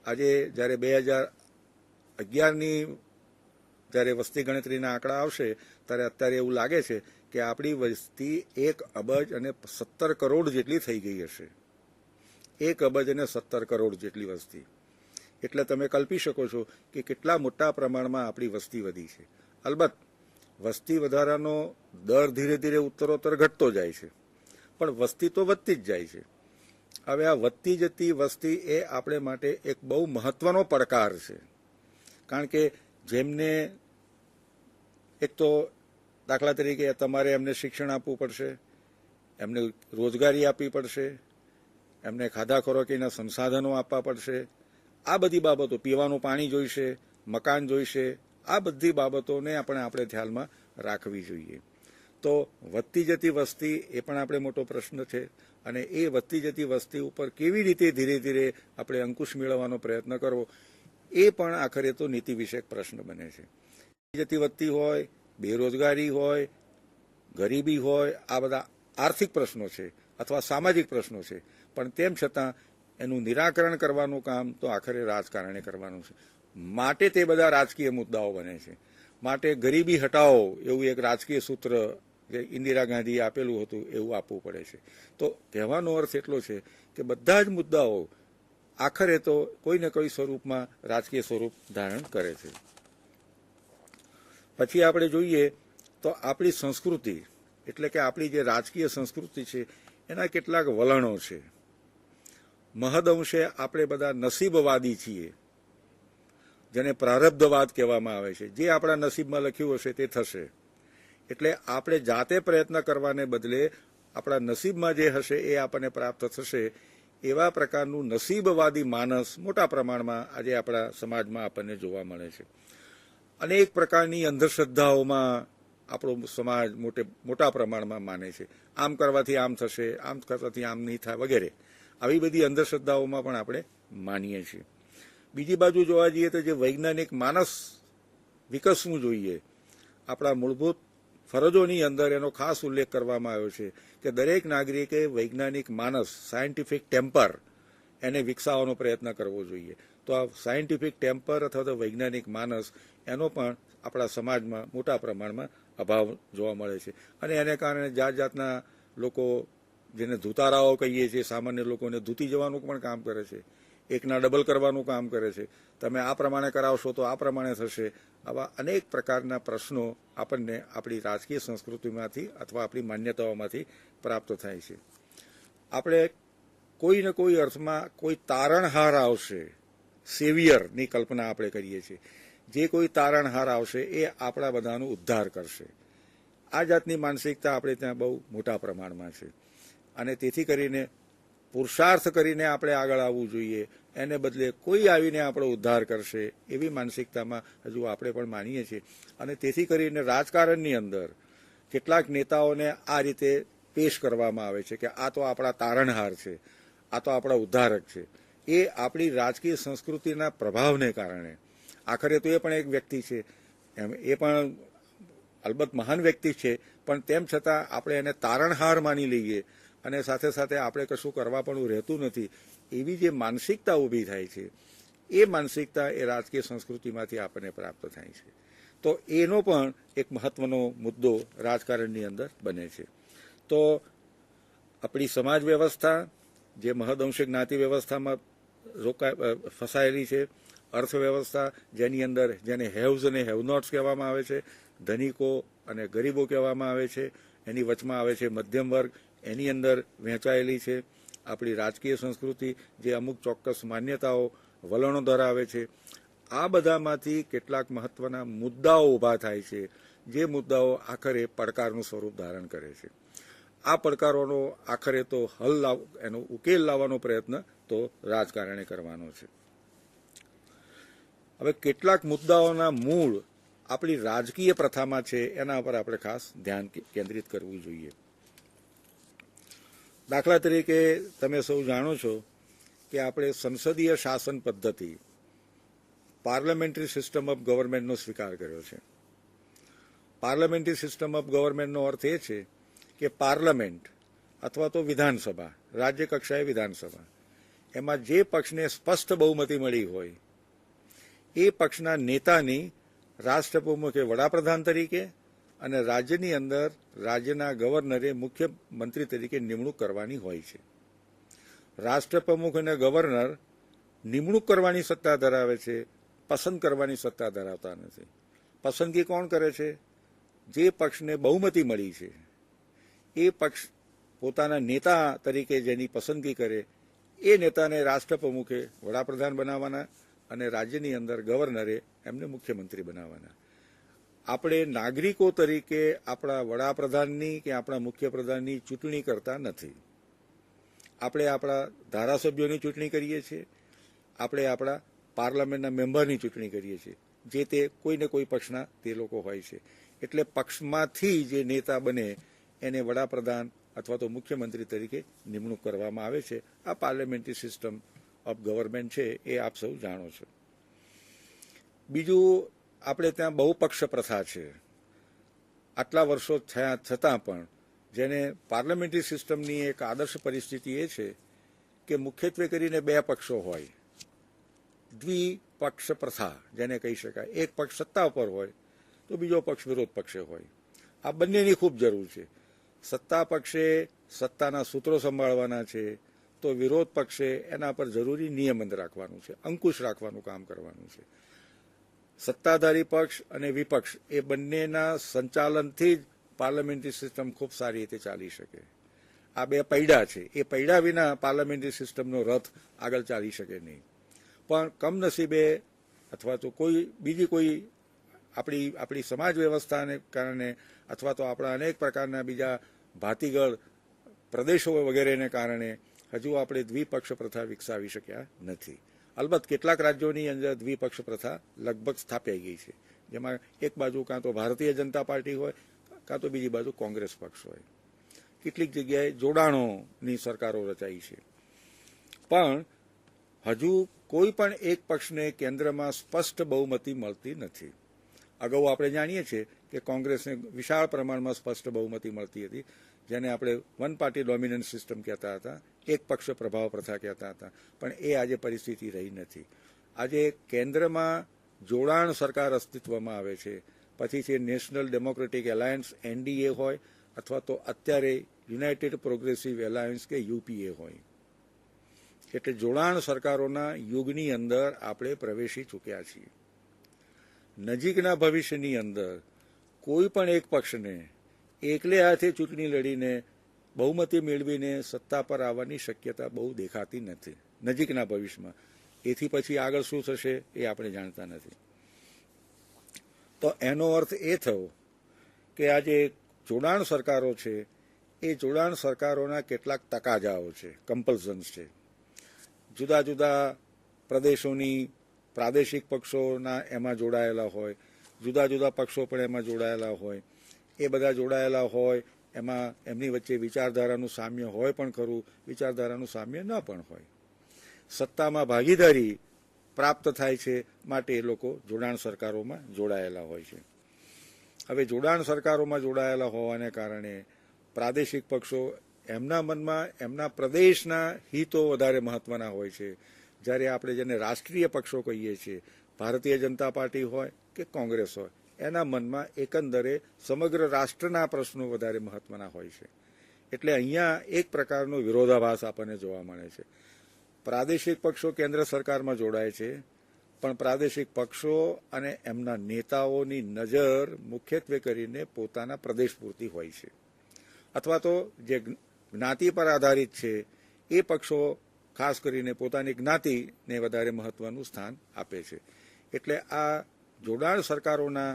આજે જ્યારે 2011ની જ્યારે વસ્તી ગણતરીના આંકડા આવશે ત્યારે અત્યારે એવું લાગે છે કે આપણી વસ્તી 1 અબજ અને 17 કરોડ જેટલી થઈ ગઈ હશે. 1 અબજ અને 17 કરોડ જેટલી વસ્તી. એટલે તમે કલ્પી શકો છો કે કેટલા મોટા પ્રમાણમાં આપણી વસ્તી વધી છે. અલબત્ત વસ્તી વધારાનો દર ધીરે ધીરે ઉત્તરોત્તર ઘટતો જાય છે, પણ વસ્તી તો વધતી જ જાય છે. હવે આ વધતી જતી વસ્તી એ આપણે માટે એક બહુ મહત્વનો પડકાર છે. કારણ કે જેમને એક તો દાખલા તરીકે તમારે એમને શિક્ષણ આપવું પડશે, એમને રોજગારી આપવી પડશે, એમને ખાધા ખોરાકીના સંસાધનો આપવા પડશે. આ બધી બાબતો, પીવાનું પાણી જોઈશે, મકાન જોઈશે, આ બધી બાબતોને આપણે ધ્યાનમાં રાખવી જોઈએ. તો વધતી જતી વસ્તી એ પણ આપણે મોટો પ્રશ્ન છે, અને એ વધતી જતી વસ્તી ઉપર કેવી રીતે ધીરે ધીરે આપણે અંકુશ મેળવવાનો પ્રયત્ન કરવો, એ પણ આખરે તો નીતિ વિષયક પ્રશ્ન બને છે. જતી વધતી હોય, બેરોજગારી હોય, ગરીબી હોય, આ બધા આર્થિક પ્રશ્નો છે અથવા સામાજિક પ્રશ્નો છે, પણ તેમ છતાં એનું નિરાકરણ કરવાનું કામ તો આખરે રાજકારણે કરવાનું છે. માટે તે બધા રાજકીય મુદ્દાઓ બને છે. માટે ગરીબી હટાવો એવું એક રાજકીય સૂત્ર જે ઇન્દિરા ગાંધીએ આપેલું હતું એવું આપવું પડે છે. તો કહેવાનો અર્થ એટલો છે કે બધા જ મુદ્દાઓ આખરે તો કોઈને કોઈ સ્વરૂપમાં રાજકીય સ્વરૂપ ધારણ કરે છે. પછી આપણે જોઈએ તો આપણી સંસ્કૃતિ, એટલે કે આપણી જે રાજકીય સંસ્કૃતિ છે એના કેટલાક વલણો છે. મહદઅંશે આપણે બધા નસીબવાદી છીએ, જેને પ્રારબ્ધવાદ કહેવામાં આવે છે. જે આપણા નસીબમાં લખ્યું હશે તે થશે. એટલે આપણે જાતે પ્રયત્ન કરવાને બદલે આપણા નસીબમાં જે હશે એ આપણને પ્રાપ્ત થશે, એવા પ્રકારનું નસીબવાદી માનસ મોટા પ્રમાણમાં આજે આપણા સમાજમાં આપણને જોવા મળે છે. અનેક પ્રકારની અંધશ્રદ્ધાઓમાં આપણો સમાજ મોટા પ્રમાણમાં માને છે. આમ કરવાથી આમ થશે, આમ કરવાથી આમ નહીં થાય વગેરે, આવી બધી અંધશ્રદ્ધાઓમાં પણ આપણે માનીએ છીએ. બીજી બાજુ જોવા જઈએ તો જે વૈજ્ઞાનિક માનસ વિકસવું જોઈએ, આપણા મૂળભૂત ફરજોની અંદર એનો ખાસ ઉલ્લેખ કરવામાં આવ્યો છે કે દરેક નાગરિકે વૈજ્ઞાનિક માનસ, સાયન્ટિફિક ટેમ્પર, એને વિકસાવવાનો પ્રયત્ન કરવો જોઈએ. તો આ સાયન્ટિફિક ટેમ્પર અથવા તો વૈજ્ઞાનિક માનસ એનો પણ આપણા સમાજમાં મોટા પ્રમાણમાં અભાવ જોવા મળે છે. અને એને કારણે જાત જાતના લોકો, જેને ધૂતારાઓ કહીએ છીએ, સામાન્ય લોકોને ધૂતી જવાનું પણ કામ કરે છે, એકના ડબલ કરવાનું કામ કરે છે. તમે આ પ્રમાણે કરાવશો તો આ પ્રમાણે થશે. આવા અનેક પ્રકારના પ્રશ્નો આપણને આપણી રાજકીય સંસ્કૃતિમાંથી અથવા આપણી માન્યતાઓમાંથી પ્રાપ્ત થાય છે. આપણે કોઈને કોઈ અર્થમાં કોઈ તારણહાર આવશે, સેવિયરની કલ્પના આપણે કરીએ છીએ. જે કોઈ તારણહાર આવશે એ આપણા બધાનો ઉદ્ધાર કરશે. આ જાતની માનસિકતા આપણે ત્યાં બહુ મોટા પ્રમાણમાં છે. અને તેથી કરીને પુરુષાર્થ કરીને આપણે આગળ આવવું જોઈએ, એને બદલે કોઈ આવીને આપણો ઉદ્ધાર કરશે એવી માનસિકતામાં હજુ આપણે પણ માનીએ છીએ. અને તેથી કરીને રાજકારણની અંદર કેટલાક નેતાઓને આ રીતે પેશ કરવામાં આવે છે કે આ તો આપણા તારણહાર છે, આ તો આપણા ઉદ્ધારક છે. એ આપણી રાજકીય સંસ્કૃતિના પ્રભાવને કારણે, આખરે તો એ પણ એક વ્યક્તિ છે, એ પણ અલબત્ત મહાન વ્યક્તિ છે, પણ તેમ છતાં આપણે એને તારણહાર માની લઈએ અને સાથે સાથે આપણે કશું કરવા પણ રહેતું નથી, એવી જે માનસિકતા ઊભી થાય છે, એ માનસિકતા એ રાજકીય સંસ્કૃતિમાંથી આપણને પ્રાપ્ત થાય છે. તો એનો પણ એક મહત્વનો મુદ્દો રાજકારણની અંદર બને છે. તો આપણી સમાજ વ્યવસ્થા જે મહદઅંશે જ્ઞાતિ વ્યવસ્થામાં ફસાયેલી છે, અર્થવ્યવસ્થા જેની અંદર જેને હેવ્સ અને હેવ નોટ્સ કહેવામાં આવે છે, ધનિકો અને ગરીબો કહેવામાં આવે છે, એની વચમાં આવે છે મધ્યમ વર્ગ, એની અંદર વહેંચાયેલી છે. આપણી રાજકીય સંસ્કૃતિ જે અમુક ચોક્કસ માન્યતાઓ, વલણો ધરાવે છે. આ બધામાંથી કેટલાક મહત્વના મુદ્દાઓ ઊભા થાય છે, જે મુદ્દાઓ આખરે પડકારનું સ્વરૂપ ધારણ કરે છે. આ પડકારોનો આખરે તો એનો ઉકેલ લાવવાનો પ્રયત્ન તો રાજકારણે કરવાનો છે. હવે કેટલાક મુદ્દાઓના મૂળ આપણી રાજકીય પ્રથામાં છે, એના પર આપણે ખાસ ધ્યાન કેન્દ્રિત કરવું જોઈએ. દાખલા તરીકે તમે સૌ જાણો છો કે આપણે સંસદીય શાસન પદ્ધતિ, પાર્લામેન્ટરી સિસ્ટમ ઓફ ગવર્મેન્ટનો સ્વીકાર કર્યો છે. પાર્લામેન્ટરી સિસ્ટમ ઓફ ગવર્મેન્ટનો અર્થ એ છે કે પાર્લામેન્ટ અથવા તો વિધાનસભા, રાજ્ય કક્ષાએ વિધાનસભા, એમાં જે પક્ષને સ્પષ્ટ બહુમતી મળી હોય એ પક્ષના નેતાની રાષ્ટ્રપ્રમુખે વડાપ્રધાન તરીકે અને રાજ્યની અંદર રાજ્યના ગવર્નરે મુખ્યમંત્રી તરીકે નિમણૂક કરવાની હોય છે. રાષ્ટ્રપ્રમુખ અને ગવર્નર નિમણૂક કરવાની સત્તા ધરાવે છે, પસંદ કરવાની સત્તા ધરાવતા નથી. પસંદગી કોણ કરે છે? જે પક્ષને બહુમતી મળી છે એ પક્ષ પોતાના નેતા તરીકે જેની પસંદગી કરે એ નેતાને રાષ્ટ્રપ્રમુખે વડાપ્રધાન બનાવવાના અને રાજ્યની અંદર ગવર્નરે એમને મુખ્યમંત્રી બનાવવાના. આપણે નાગરિકો તરીકે આપણા વડાપ્રધાનની કે આપણા મુખ્યપ્રધાનની ચૂંટણી કરતા નથી. આપણે આપણા ધારાસભ્યોની ચૂંટણી કરીએ છીએ, આપણે આપણા પાર્લામેન્ટના મેમ્બરની ચૂંટણી કરીએ છીએ, જે તે કોઈને કોઈ પક્ષના તે લોકો હોય છે. એટલે પક્ષમાંથી જે નેતા બને એને વડાપ્રધાન અથવા તો મુખ્યમંત્રી તરીકે નિમણૂક કરવામાં આવે છે. આ પાર્લામેન્ટરી સિસ્ટમ ઓફ ગવર્નમેન્ટ છે, એ આપ સૌ જાણો છો. બીજું, આપણે ત્યાં બહુપક્ષ પ્રથા છે. આટલા વર્ષો થયા છતાં પણ જેને પાર્લામેન્ટરી સિસ્ટમની એક આદર્શ પરિસ્થિતિ એ છે કે મુખ્યત્વે કરીને બે પક્ષો હોય, દ્વિપક્ષ પ્રથા જેને કહી શકાય. એક પક્ષ સત્તા ઉપર હોય તો બીજો પક્ષ વિરોધ પક્ષે હોય. આ બંનેની ખૂબ જરૂર છે. સત્તા પક્ષે સત્તાના સૂત્રો સંભાળવાના છે, તો વિરોધ પક્ષે એના પર જરૂરી નિયમન રાખવાનું છે, અંકુશ રાખવાનું કામ કરવાનું છે. સત્તાધારી પક્ષ અને વિપક્ષ એ બંનેના સંચાલનથી જ પાર્લામેન્ટરી સિસ્ટમ ખૂબ સારી રીતે ચાલી શકે. આ બે પૈડા છે, એ પૈડા વિના પાર્લામેન્ટરી સિસ્ટમનો રથ આગળ ચાલી શકે નહીં. પણ કમનસીબે અથવા તો બીજી કોઈ આપણી સમાજ વ્યવસ્થાને કારણે અથવા તો આપણા અનેક પ્રકારના બીજા ભાતીગળ પ્રદેશો વગેરેને કારણે હજુ આપણે દ્વિપક્ષ પ્રથા વિકસાવી શક્યા નથી. અલબત્ત કેટલાક રાજ્યોની અંદર દ્વિપક્ષ પ્રથા લગભગ સ્થાપાઈ ગઈ છે, જેમાં એક બાજુ કાં તો ભારતીય જનતા પાર્ટી હોય કાં તો બીજી બાજુ કોંગ્રેસ પક્ષ હોય. કેટલીક જગ્યાએ જોડાણોની સરકારો રચાઈ છે. પણ હજુ કોઈ પણ એક પક્ષને કેન્દ્રમાં સ્પષ્ટ બહુમતી મળતી નથી. અગાઉ આપણે જાણીએ છીએ કે કોંગ્રેસને વિશાળ પ્રમાણમાં સ્પષ્ટ બહુમતી મળતી હતી, જેને આપણે વન પાર્ટી ડોમિનન્સ સિસ્ટમ કહેતા હતા, એક પક્ષ પ્રભાવ પ્રથા કહેતા હતા. પણ એ આજે પરિસ્થિતિ રહી નથી. આજે કેન્દ્રમાં જોડાણ સરકાર અસ્તિત્વમાં આવે છે. પછી છે નેશનલ ડેમોક્રેટિક એલાયન્સ NDA હોય અથવા તો અત્યારે યુનાઇટેડ પ્રોગ્રેસિવ એલાયન્સ કે UPA હોય. એટલે જોડાણ સરકારોના યુગની અંદર આપણે પ્રવેશી ચૂક્યા છીએ. નજીકના ભવિષ્યની અંદર કોઈ પણ એક પક્ષને એકલે હાથે ચૂંટણી લડીને બહુમતી મેળવીને સત્તા પર આવવાની શક્યતા બહુ દેખાતી નથી નજીકના ભવિષ્યમાં. એથી પછી આગળ શું થશે એ આપણે જાણતા નથી. તો એનો અર્થ એ થયો કે આ જે જોડાણ સરકારો છે એ જોડાણ સરકારોના કેટલાક તકાજાઓ છે, કમ્પલ્સન્સ છે. જુદા જુદા પ્રદેશોની પ્રાદેશિક પક્ષોના એમાં જોડાયેલા હોય, જુદા જુદા પક્ષો પણ એમાં જોડાયેલા હોય. એ બધા જોડાયેલા હોય એમાં એમની વચ્ચે વિચારધારાનું સામ્ય હોય પણ ખરું, વિચારધારાનું સામ્ય ન પણ હોય. સત્તામાં ભાગીદારી પ્રાપ્ત થાય છે માટે એ લોકો જોડાણ સરકારોમાં જોડાયેલા હોય છે. હવે જોડાણ સરકારોમાં જોડાયેલા હોવાને કારણે પ્રાદેશિક પક્ષો એમના મનમાં એમના પ્રદેશના હિતો વધારે મહત્વના હોય છે. જ્યારે આપણે જેને રાષ્ટ્રીય પક્ષો કહીએ છીએ, ભારતીય જનતા પાર્ટી હોય કે કોંગ્રેસ હોય, એના મનમાં એકંદરે સમગ્ર રાષ્ટ્રના પ્રશ્નો વધારે મહત્વના હોય છે. એટલે અહીંયા એક પ્રકારનો વિરોધાભાસ આપણને જોવા મળે છે. પ્રાદેશિક પક્ષો કેન્દ્ર સરકારમાં જોડાય છે, પણ પ્રાદેશિક પક્ષો અને એમના નેતાઓની નજર મુખ્યત્વે કરીને પોતાના પ્રદેશ પૂરતી હોય છે. અથવા તો જે જ્ઞાતિ પર આધારિત છે એ પક્ષો ખાસ કરીને પોતાની જ્ઞાતિને વધારે મહત્વનું સ્થાન આપે છે. એટલે આ જોડાણ સરકારોના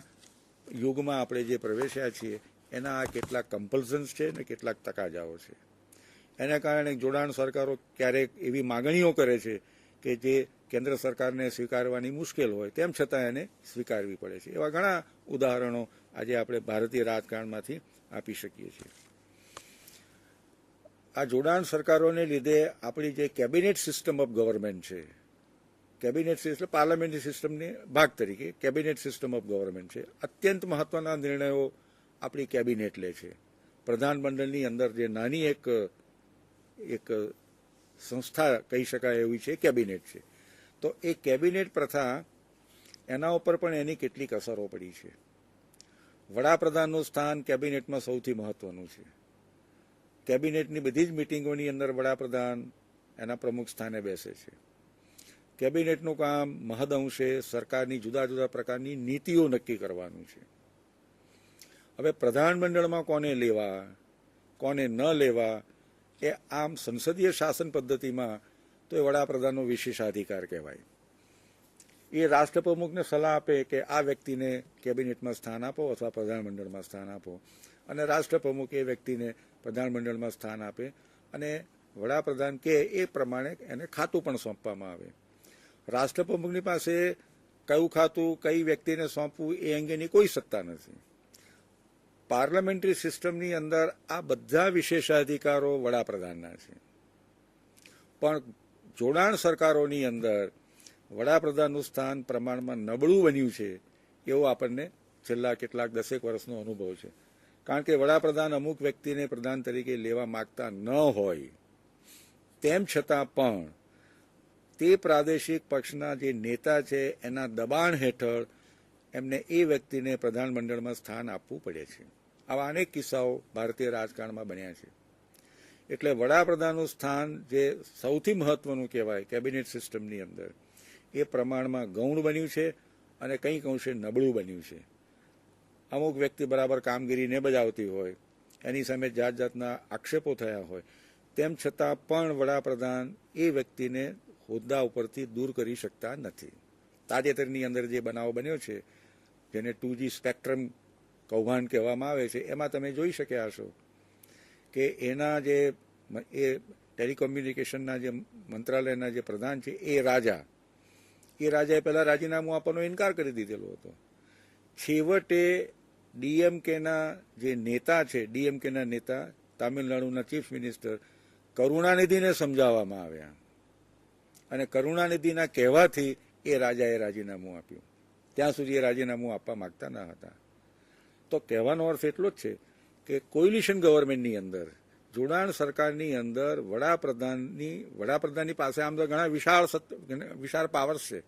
યુગમાં આપણે જે પ્રવેશ્યા છીએ એના આ કેટલાક કમ્પલ્સન્સ છે ને કેટલાક તકાજાઓ છે. એના કારણે જોડાણ સરકારો ક્યારેક એવી માગણીઓ કરે છે કે જે કેન્દ્ર સરકારને સ્વીકારવાની મુશ્કેલ હોય, તેમ છતાં એને સ્વીકારવી પડે છે. એવા ઘણા ઉદાહરણો આજે આપણે ભારતીય રાજકારણમાંથી આપી શકીએ છીએ. આ જોડાણ સરકારોને લીધે આપણી જે કેબિનેટ સિસ્ટમ ઓફ ગવર્નમેન્ટ છે, કેબિનેટ સિસ્ટમ પાર્લામેન્ટરી સિસ્ટમની ભાગ તરીકે કેબિનેટ સિસ્ટમ ઓફ ગવર્નમેન્ટ છે. અત્યંત મહત્વના નિર્ણયો આપણી કેબિનેટ લે છે. પ્રધાનમંડળની અંદર જે નાની એક સંસ્થા કહી શકાય એવી છે કેબિનેટ છે. તો એ કેબિનેટ પ્રથા એના ઉપર પણ એની કેટલીક અસરો પડી છે. વડાપ્રધાનનું સ્થાન કેબિનેટમાં સૌથી મહત્વનું છે. કેબિનેટની બધી જ મિટિંગોની અંદર વડાપ્રધાન એના પ્રમુખ સ્થાને બેસે છે. કેબિનેટનું કામ મહદઅંશે સરકારની જુદા જુદા પ્રકારની નીતિઓ નક્કી કરવાનું છે. હવે પ્રધાનમંડળમાં કોને લેવા કોને ન લેવા એ આમ સંસદીય શાસન પદ્ધતિમાં તો એ વડાપ્રધાનનો વિશેષાધિકાર કહેવાય. એ રાષ્ટ્રપ્રમુખને સલાહ આપે કે આ વ્યક્તિને કેબિનેટમાં સ્થાન આપો અથવા પ્રધાનમંડળમાં સ્થાન આપો, અને રાષ્ટ્રપ્રમુખ એ વ્યક્તિને પ્રધાનમંડળમાં સ્થાન આપે અને વડાપ્રધાન કે એ પ્રમાણે એને ખાતું પણ સોંપવામાં આવે. રાષ્ટ્રપ્રમુખની પાસે કયું ખાતું કઈ વ્યક્તિને સોંપવું એ અંગેની કોઈ સત્તા નથી. પાર્લામેન્ટરી સિસ્ટમની અંદર આ બધા વિશેષાધિકારો વડાપ્રધાનના છે, પણ જોડાણ સરકારોની અંદર વડાપ્રધાનનું સ્થાન પ્રમાણમાં નબળું બન્યું છે એવો આપણને છેલ્લા કેટલાક દસેક વર્ષનો અનુભવ છે. કારણ કે વડાપ્રધાન અમુક વ્યક્તિને પ્રધાન તરીકે લેવા માગતા ન હોય, તેમ છતાં પણ તે પ્રાદેશિક પક્ષના જે નેતા છે એના દબાણ હેઠળ એમને એ વ્યક્તિને પ્રધાનમંડળમાં સ્થાન આપવું પડે છે. આવા અનેક કિસ્સાઓ ભારતીય રાજકારણમાં બન્યા છે. એટલે વડાપ્રધાનનું સ્થાન જે સૌથી મહત્વનું કહેવાય કેબિનેટ સિસ્ટમની અંદર, એ પ્રમાણમાં ગૌણ બન્યું છે અને કંઈક અંશે નબળું બન્યું છે. અમુક વ્યક્તિ બરાબર કામગીરી ન બજાવતી હોય, એની સામે જાત જાતના આક્ષેપો થયા હોય, તેમ છતાં પણ વડાપ્રધાન એ વ્યક્તિને હોદ્દા ઉપરથી દૂર કરી શકતા નથી. તાજેતરની અંદર જે બનાવ બન્યો છે, જેને 2G સ્પેક્ટ્રમ કૌભાંડ કહેવામાં આવે છે, એમાં તમે જોઈ શક્યા હશો કે એના જે એ ટેલિકોમ્યુનિકેશનના જે મંત્રાલયના જે પ્રધાન છે એ રાજાએ પહેલાં રાજીનામું આપવાનો ઇનકાર કરી દીધેલો હતો. છેવટે ડીએમકેના જે નેતા છે, ડીએમકેના નેતા તામિલનાડુના ચીફ મિનિસ્ટર કરુણાનિધિને સમજાવવામાં આવ્યા અને કરુણાનિધિના કહેવાથી એ રાજાએ રાજીનામું આપ્યું. ત્યાં સુધી એ રાજીનામું આપવા માગતા ન હતા. તો કહેવાનો અર્થ એટલો જ છે કે કોલિશન ગવર્મેન્ટની અંદર, જોડાણ સરકારની અંદર વડાપ્રધાનની પાસે આમ તો ઘણા વિશાળ પાવર્સ છે,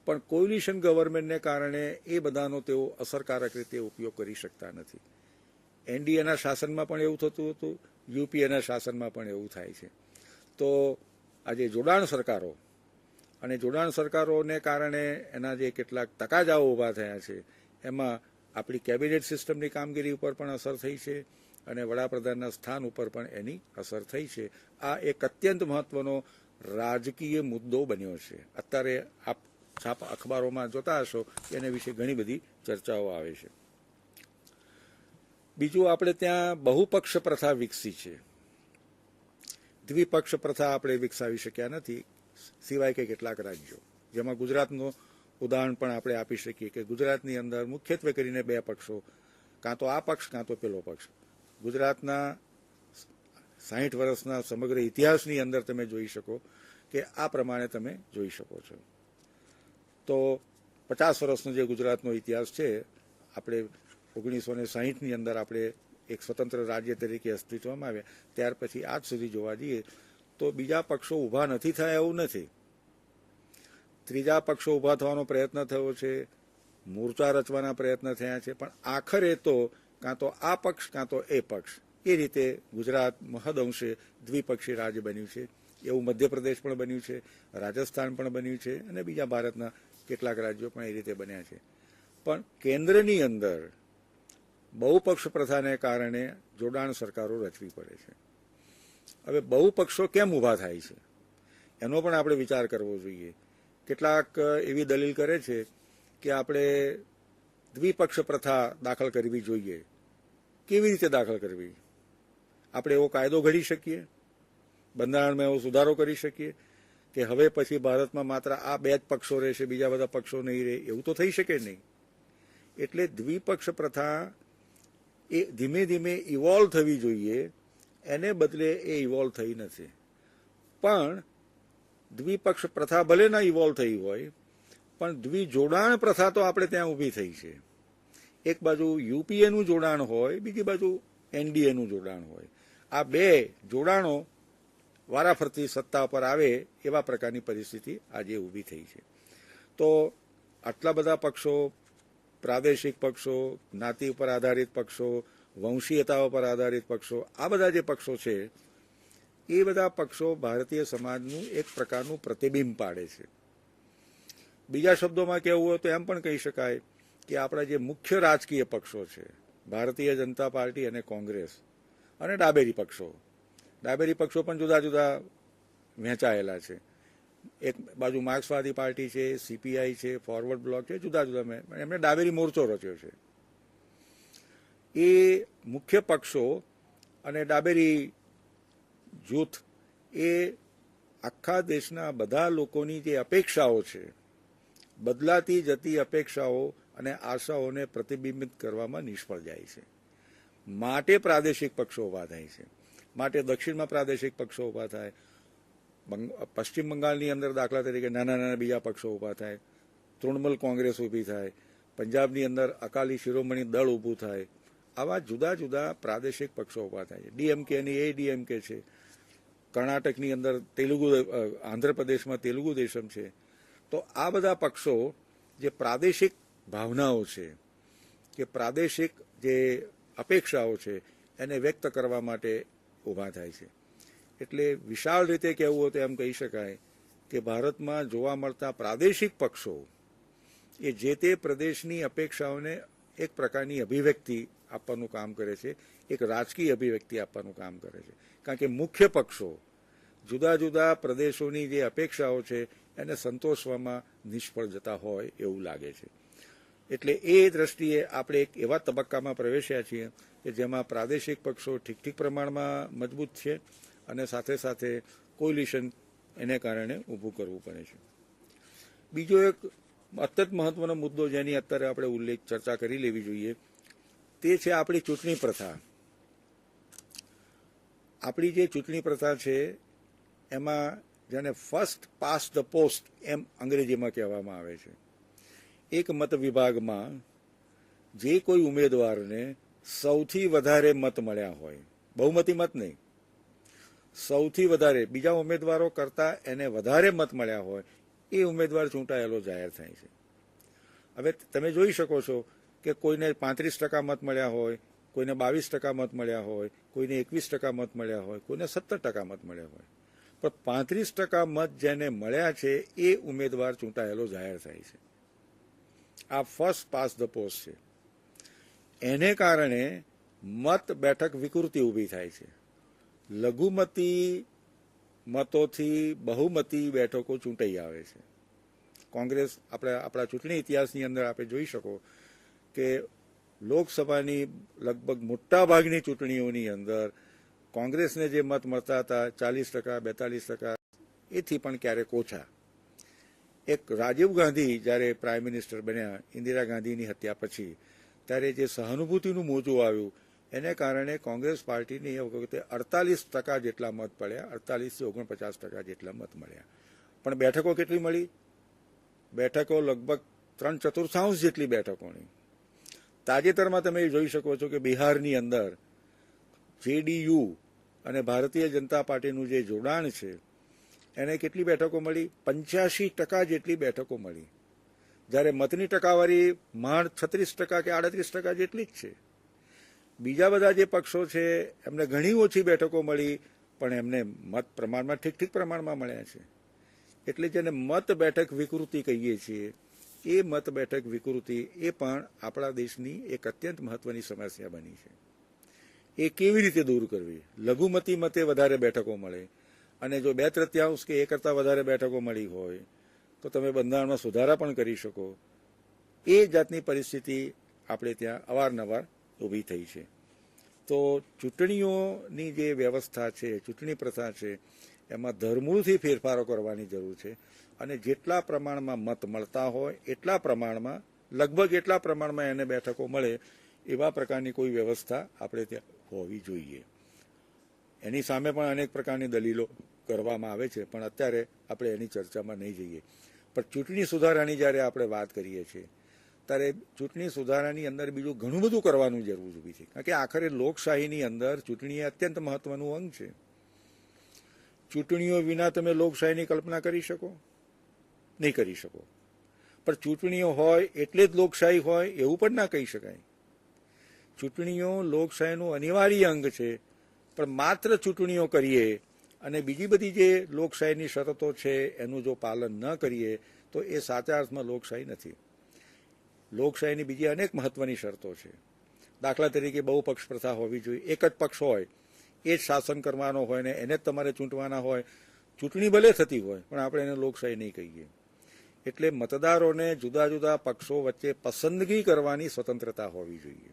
પણ કોલિશન ગવર્મેન્ટને કારણે એ બધાનો તેઓ અસરકારક રીતે ઉપયોગ કરી શકતા નથી. એનડીએના શાસનમાં પણ એવું થતું હતું, યુપીએના શાસનમાં પણ એવું થાય છે. તો આજે જોડાણ સરકારો અને જોડાણ સરકારોને કારણે એના જે કેટલાક તકાજાઓ ઊભા થયા છે, એમાં આપણી કેબિનેટ સિસ્ટમની કામગીરી ઉપર પણ અસર થઈ છે અને વડાપ્રધાનના સ્થાન ઉપર પણ એની અસર થઈ છે. આ એક અત્યંત મહત્વનો રાજકીય મુદ્દો બન્યો છે. અત્યારે આપ છાપ અખબારોમાં જોતા હશો એને વિશે ઘણી બધી ચર્ચાઓ આવે છે. બીજું, આપણે ત્યાં બહુપક્ષ પ્રથા વિકસી છે, દ્વિપક્ષ પ્રથા આપણે વિકસાવી શક્યા નથી, સિવાય કે કેટલાક રાજ્યો, જેમાં ગુજરાતનું ઉદાહરણ પણ આપણે આપી શકીએ કે ગુજરાતની અંદર મુખ્યત્વે કરીને બે પક્ષો, કાં તો આ પક્ષ કાં તો પેલો પક્ષ. ગુજરાતના 60 વર્ષના સમગ્ર ઇતિહાસની અંદર તમે જોઈ શકો કે આ પ્રમાણે તમે જોઈ શકો છો. તો 50 વર્ષનો જે ગુજરાતનો ઇતિહાસ છે, આપણે 1960ની અંદર આપણે એક સ્વતંત્ર રાજ્ય તરીકે અસ્તિત્વમાં આવ્યા, ત્યાર પછી આજ સુધી જોવા જઈએ તો બીજા પક્ષો ઊભા નથી થયા એવું નથી. ત્રીજા પક્ષો ઊભા થવાનો પ્રયત્ન થયો છે, મોરચા રચવાના પ્રયત્ન થયા છે, પણ આખરે તો કાં તો આ પક્ષ કાં તો એ પક્ષ, એ રીતે ગુજરાત મહદઅંશે દ્વિપક્ષી રાજ્ય બન્યું છે. એવું મધ્યપ્રદેશ પણ બન્યું છે, રાજસ્થાન પણ બન્યું છે અને બીજા ભારતના કેટલાક રાજ્યો પણ એ રીતે બન્યા છે. પણ કેન્દ્રની અંદર બહુપક્ષ પ્રથાને કારણે જોડાણ સરકારો રચવી પડે છે. હવે બહુપક્ષો કેમ ઊભા થાય છે એનો પણ આપણે વિચાર કરવો જોઈએ. કેટલાક એવી દલીલ કરે છે કે આપણે દ્વિપક્ષ પ્રથા દાખલ કરવી જોઈએ. કેવી રીતે દાખલ કરવી? આપણે એવો કાયદો ઘડી શકીએ, બંધારણમાં એવો સુધારો કરી શકીએ કે હવે પછી ભારતમાં માત્ર આ બે જ પક્ષો રહેશે, બીજા બધા પક્ષો નહીં રહે? એવું તો થઈ શકે નહીં. એટલે દ્વિપક્ષ પ્રથા એ ધીમે ધીમે ઇવોલ્વ થવી જોઈએ, એને બદલે એ ઇવોલ્વ થઈ નથી. પણ દ્વિપક્ષ પ્રથા ભલે ના ઇવોલ્વ થઈ હોય, પણ દ્વિજોડાણ પ્રથા તો આપણે ત્યાં ઊભી થઈ છે. એક બાજુ યુપીએનું જોડાણ હોય, બીજી બાજુ એનડીએનું જોડાણ હોય. આ બે જોડાણો વારાફરતી સત્તા પર આવે એવા પ્રકારની પરિસ્થિતિ આજે ઊભી થઈ છે. તો આટલા બધા પક્ષો, પ્રાદેશિક પક્ષો, જ્ઞાતિ ઉપર આધારિત પક્ષો, વંશીયતા ઉપર આધારિત પક્ષો, આ બધા જે પક્ષો છે એ બધા પક્ષો ભારતીય સમાજનું એક પ્રકારનું પ્રતિબિંબ પાડે છે. બીજા શબ્દોમાં કહેવું હોય તો એમ પણ કહી શકાય કે આપણા જે મુખ્ય રાજકીય પક્ષો છે, ભારતીય જનતા પાર્ટી અને કોંગ્રેસ અને ડાબેરી પક્ષો પણ જુદા જુદા વહેંચાયેલા છે. એક બાજુ માર્ક્સવાદી પાર્ટી છે, સીપીઆઈ છે, ફોરવર્ડ બ્લોક છે, જુદા જુદા એમણે ડાબેરી મોરચો રચ્યો છે. એ મુખ્ય પક્ષો અને ડાબેરી જૂથ એ આખા દેશના બધા લોકોની જે અપેક્ષાઓ છે, બદલાતી જતી અપેક્ષાઓ અને આશાઓને પ્રતિબિંબિત કરવામાં નિષ્ફળ જાય છે. માટે પ્રાદેશિક પક્ષો ઊભા થાય છે. માટે દક્ષિણમાં પ્રાદેશિક પક્ષો ઊભા થાય, પશ્ચિમ બંગાળની અંદર દાખલા તરીકે નાના નાના બીજા પક્ષો ઊભા થાય, તૃણમૂલ કોંગ્રેસ ઊભી થાય, પંજાબની અંદર અકાલી શિરોમણી દળ ઊભું થાય. આવા જુદા જુદા પ્રાદેશિક પક્ષો ઊભા થાય છે. ડીએમકેની એડીએમકે છે, કર્ણાટકની અંદર આંધ્રપ્રદેશમાં તેલુગુ દેશમ છે. તો આ બધા પક્ષો જે પ્રાદેશિક ભાવનાઓ છે કે પ્રાદેશિક જે અપેક્ષાઓ છે એને વ્યક્ત કરવા માટે ઊભા થાય છે. એટલે વિશાળ રીતે કહેવું હોય તો એમ કહી શકાય કે ભારતમાં જોવા મળતા પ્રાદેશિક પક્ષો એ જે તે પ્રદેશની અપેક્ષાઓને એક પ્રકારની અભિવ્યક્તિ આપવાનું કામ કરે છે, એક રાજકીય અભિવ્યક્તિ આપવાનું કામ કરે છે. કારણ કે મુખ્ય પક્ષો જુદા જુદા પ્રદેશોની જે અપેક્ષાઓ છે એને સંતોષવામાં નિષ્ફળ જતા હોય એવું લાગે છે. એટલે એ દ્રષ્ટિએ આપણે એક એવા તબક્કામાં પ્રવેશ્યા છીએ કે જેમાં પ્રાદેશિક પક્ષો ઠીક પ્રમાણમાં મજબૂત છે અને સાથે સાથે કોલિશન એને કારણે ઊભું કરવું પડે છે. બીજો એક અત્યંત મહત્વનો મુદ્દો જેની અત્યારે આપણે ચર્ચા કરી લેવી જોઈએ તે છે આપણી ચૂંટણી પ્રથા. આપણી જે ચૂંટણી પ્રથા છે એમાં જેને ફર્સ્ટ પાસ્ટ ધ પોસ્ટ એમ અંગ્રેજીમાં કહેવામાં આવે છે. એક મત વિભાગમાં જે કોઈ ઉમેદવારને સૌથી વધારે મત મળ્યા હોય, બહુમતી મત નહીં, સૌથી વધારે બીજા ઉમેદવારો કરતાં એને વધારે મત મળ્યા હોય એ ઉમેદવાર ચૂંટાયેલો જાહેર થાય છે. હવે તમે જોઈ શકો છો કે કોઈને 35% મત મળ્યા હોય, કોઈને 22% મત મળ્યા હોય, કોઈને 21% મત મળ્યા હોય, કોઈને 17% મત મળ્યા હોય, પણ 35% મત જેને મળ્યા છે એ ઉમેદવાર ચૂંટાયેલો જાહેર થાય છે. આ ફર્સ્ટ પાસ ધ પોસ્ટ છે. એને કારણે મત બેઠક વિકૃતિ ઊભી થાય છે. લઘુમતી મતોથી બહુમતી બેઠકો ચૂંટાઈ આવે છે. કોંગ્રેસ આપણા ચૂંટણી ઇતિહાસની અંદર આપણે જોઈ શકો કે લોકસભાની લગભગ મોટાભાગની ચૂંટણીઓની અંદર કોંગ્રેસને જે મત મળતા હતા 40%, 42%, એથી પણ ક્યારેક ઓછા. એક રાજીવ ગાંધી જ્યારે પ્રાઇમ મિનિસ્ટર બન્યા ઇન્દિરા ગાંધીની હત્યા પછી, ત્યારે જે સહાનુભૂતિનું મોજું આવ્યું એને કારણે કોંગ્રેસ પાર્ટીને એ વખતે 48% જેટલા મત પડ્યા, 48 થી 49% જેટલા મત મળ્યા. પણ બેઠકો કેટલી મળી? બેઠકો લગભગ 3/4 જેટલી બેઠકોની. તાજેતરમાં તમે જોઈ શકો છો કે બિહારની અંદર જેડીયુ અને ભારતીય જનતા પાર્ટીનું જે જોડાણ છે એને કેટલી બેઠકો મળી? 85% જેટલી બેઠકો મળી. જ્યારે મતની ટકાવારી માંડ 36% કે 38% જેટલી જ છે. બીજા બધા જે પક્ષો છે એમને ઘણી ઓછી બેઠકો મળી, પણ એમને મત પ્રમાણમાં ઠીક પ્રમાણમાં મળ્યા છે. એટલે જેને મત બેઠક વિકૃતિ કહીએ છીએ એ મત બેઠક વિકૃતિ એ પણ આપણા દેશની એક અત્યંત મહત્વની સમસ્યા બની છે. એ કેવી રીતે દૂર કરવી? લઘુમતી મતે વધારે બેઠકો મળે અને જો 2/3 કે એ કરતાં વધારે બેઠકો મળી હોય તો તમે બંધારણમાં સુધારા પણ કરી શકો. એ જાતની પરિસ્થિતિ આપણે ત્યાં અવારનવાર ઊભી થઈ છે. તો ચૂંટણીઓની જે વ્યવસ્થા છે, ચૂંટણી પ્રથા છે, એમાં ધરમૂળથી ફેરફારો કરવાની જરૂર છે. અને જેટલા પ્રમાણમાં મત મળતા હોય એટલા પ્રમાણમાં, લગભગ એટલા પ્રમાણમાં એને બેઠકો મળે એવા પ્રકારની કોઈ વ્યવસ્થા આપણે ત્યાં હોવી જોઈએ. એની સામે પણ અનેક પ્રકારની દલીલો કરવામાં આવે છે, પણ અત્યારે આપણે એની ચર્ચામાં નહીં જઈએ. પણ ચૂંટણી સુધારાની જ્યારે આપણે વાત કરીએ છીએ ત્યારે ચૂંટણી સુધારાની અંદર બીજું ઘણું બધું કરવાનું જરૂર ઊભી છે. કારણ કે આખરે લોકશાહીની અંદર ચૂંટણી એ અત્યંત મહત્વનું અંગ છે. ચૂંટણીઓ વિના તમે લોકશાહીની કલ્પના કરી શકો? નહીં કરી શકો. પણ ચૂંટણીઓ હોય એટલે જ લોકશાહી હોય એવું પણ ના કહી શકાય. ચૂંટણીઓ લોકશાહીનું અનિવાર્ય અંગ છે, પણ માત્ર ચૂંટણીઓ કરીએ અને બીજી બધી જે લોકશાહીની શરતો છે એનું જો પાલન ન કરીએ તો એ સાચા અર્થમાં લોકશાહી નથી. લોકશાહીની બીજી અનેક મહત્વની શરતો છે. દાખલા તરીકે બહુપક્ષ પ્રથા હોવી જોઈએ. એક જ પક્ષ હોય, એ જ શાસન કરવાનો હોય ને એને જ તમારે ચૂંટવાના હોય ચૂંટણી ભલે થતી હોય પણ આપણે એને લોકશાહી નહીં કહીએ. એટલે મતદારોને જુદા જુદા પક્ષો વચ્ચે પસંદગી કરવાની સ્વતંત્રતા હોવી જોઈએ.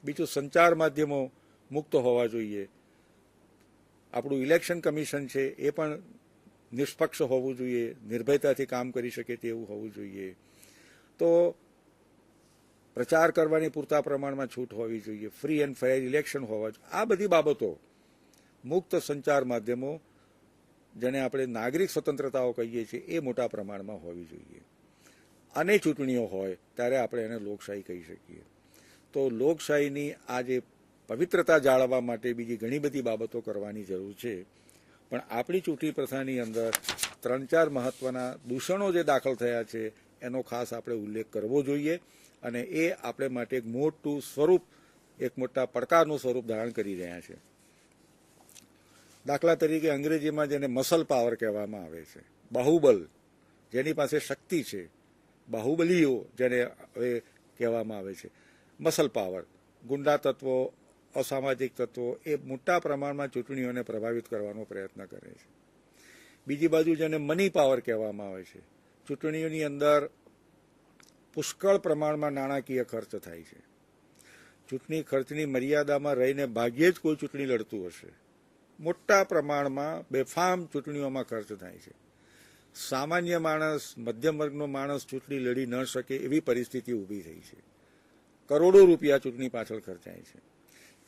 બીજું, સંચાર માધ્યમો મુક્ત હોવા જોઈએ. આપણું ઇલેક્શન કમિશન છે એ પણ નિષ્પક્ષ હોવું જોઈએ, નિર્ભયતાથી કામ કરી શકે તેવું હોવું જોઈએ. તો પ્રચાર કરવાની પૂરતા પ્રમાણમાં છૂટ હોવી જોઈએ, ફ્રી એન્ડ ફેર ઇલેક્શન હોવા જોઈએ. આ બધી બાબતો મુક્ત સંચાર માધ્યમો, જેને આપણે નાગરિક સ્વતંત્રતાઓ કહીએ છીએ, એ મોટા પ્રમાણમાં હોવી જોઈએ. અને ચૂંટણીઓ હોય ત્યારે આપણે એને લોકશાહી કહી શકીએ. તો લોકશાહીની આ જે પવિત્રતા જાળવવા માટે બીજી ઘણી બધી બાબતો કરવાની જરૂર છે. પણ આપણી ચૂંટણી પ્રથાની અંદર 3-4 મહત્વના દૂષણો જે દાખલ થયા છે એનો ખાસ આપણે ઉલ્લેખ કરવો જોઈએ. અને એ આપણે માટે એક મોટું સ્વરૂપ, એક મોટા પડકારનું સ્વરૂપ ધારણ કરી રહ્યા છે. દાખલા તરીકે અંગ્રેજીમાં જેને મસલ પાવર કહેવામાં આવે છે, બાહુબલ, જેની પાસે શક્તિ છે, બાહુબલીઓ જેને હવે કહેવામાં આવે છે, મસલ પાવર, ગુંડા તત્વો, અસામાજિક તત્વો એ મોટા પ્રમાણમાં ચૂંટણીઓને પ્રભાવિત કરવાનો પ્રયત્ન કરે છે. બીજી બાજુ જેને મની પાવર કહેવામાં આવે છે, ચૂંટણીઓની અંદર પુષ્કળ પ્રમાણમાં નાણાકીય ખર્ચ થાય છે. ચૂંટણી ખર્ચની મર્યાદામાં રહીને ભાગ્યે જ કોઈ ચૂંટણી લડતું હશે. મોટા પ્રમાણમાં બેફામ ચૂંટણીઓમાં ખર્ચ થાય છે. સામાન્ય માણસ, મધ્યમ વર્ગનો માણસ ચૂંટણી લડી ન શકે એવી પરિસ્થિતિ ઊભી થઈ છે. કરોડો રૂપિયા ચૂંટણી પાછળ ખર્ચાય છે.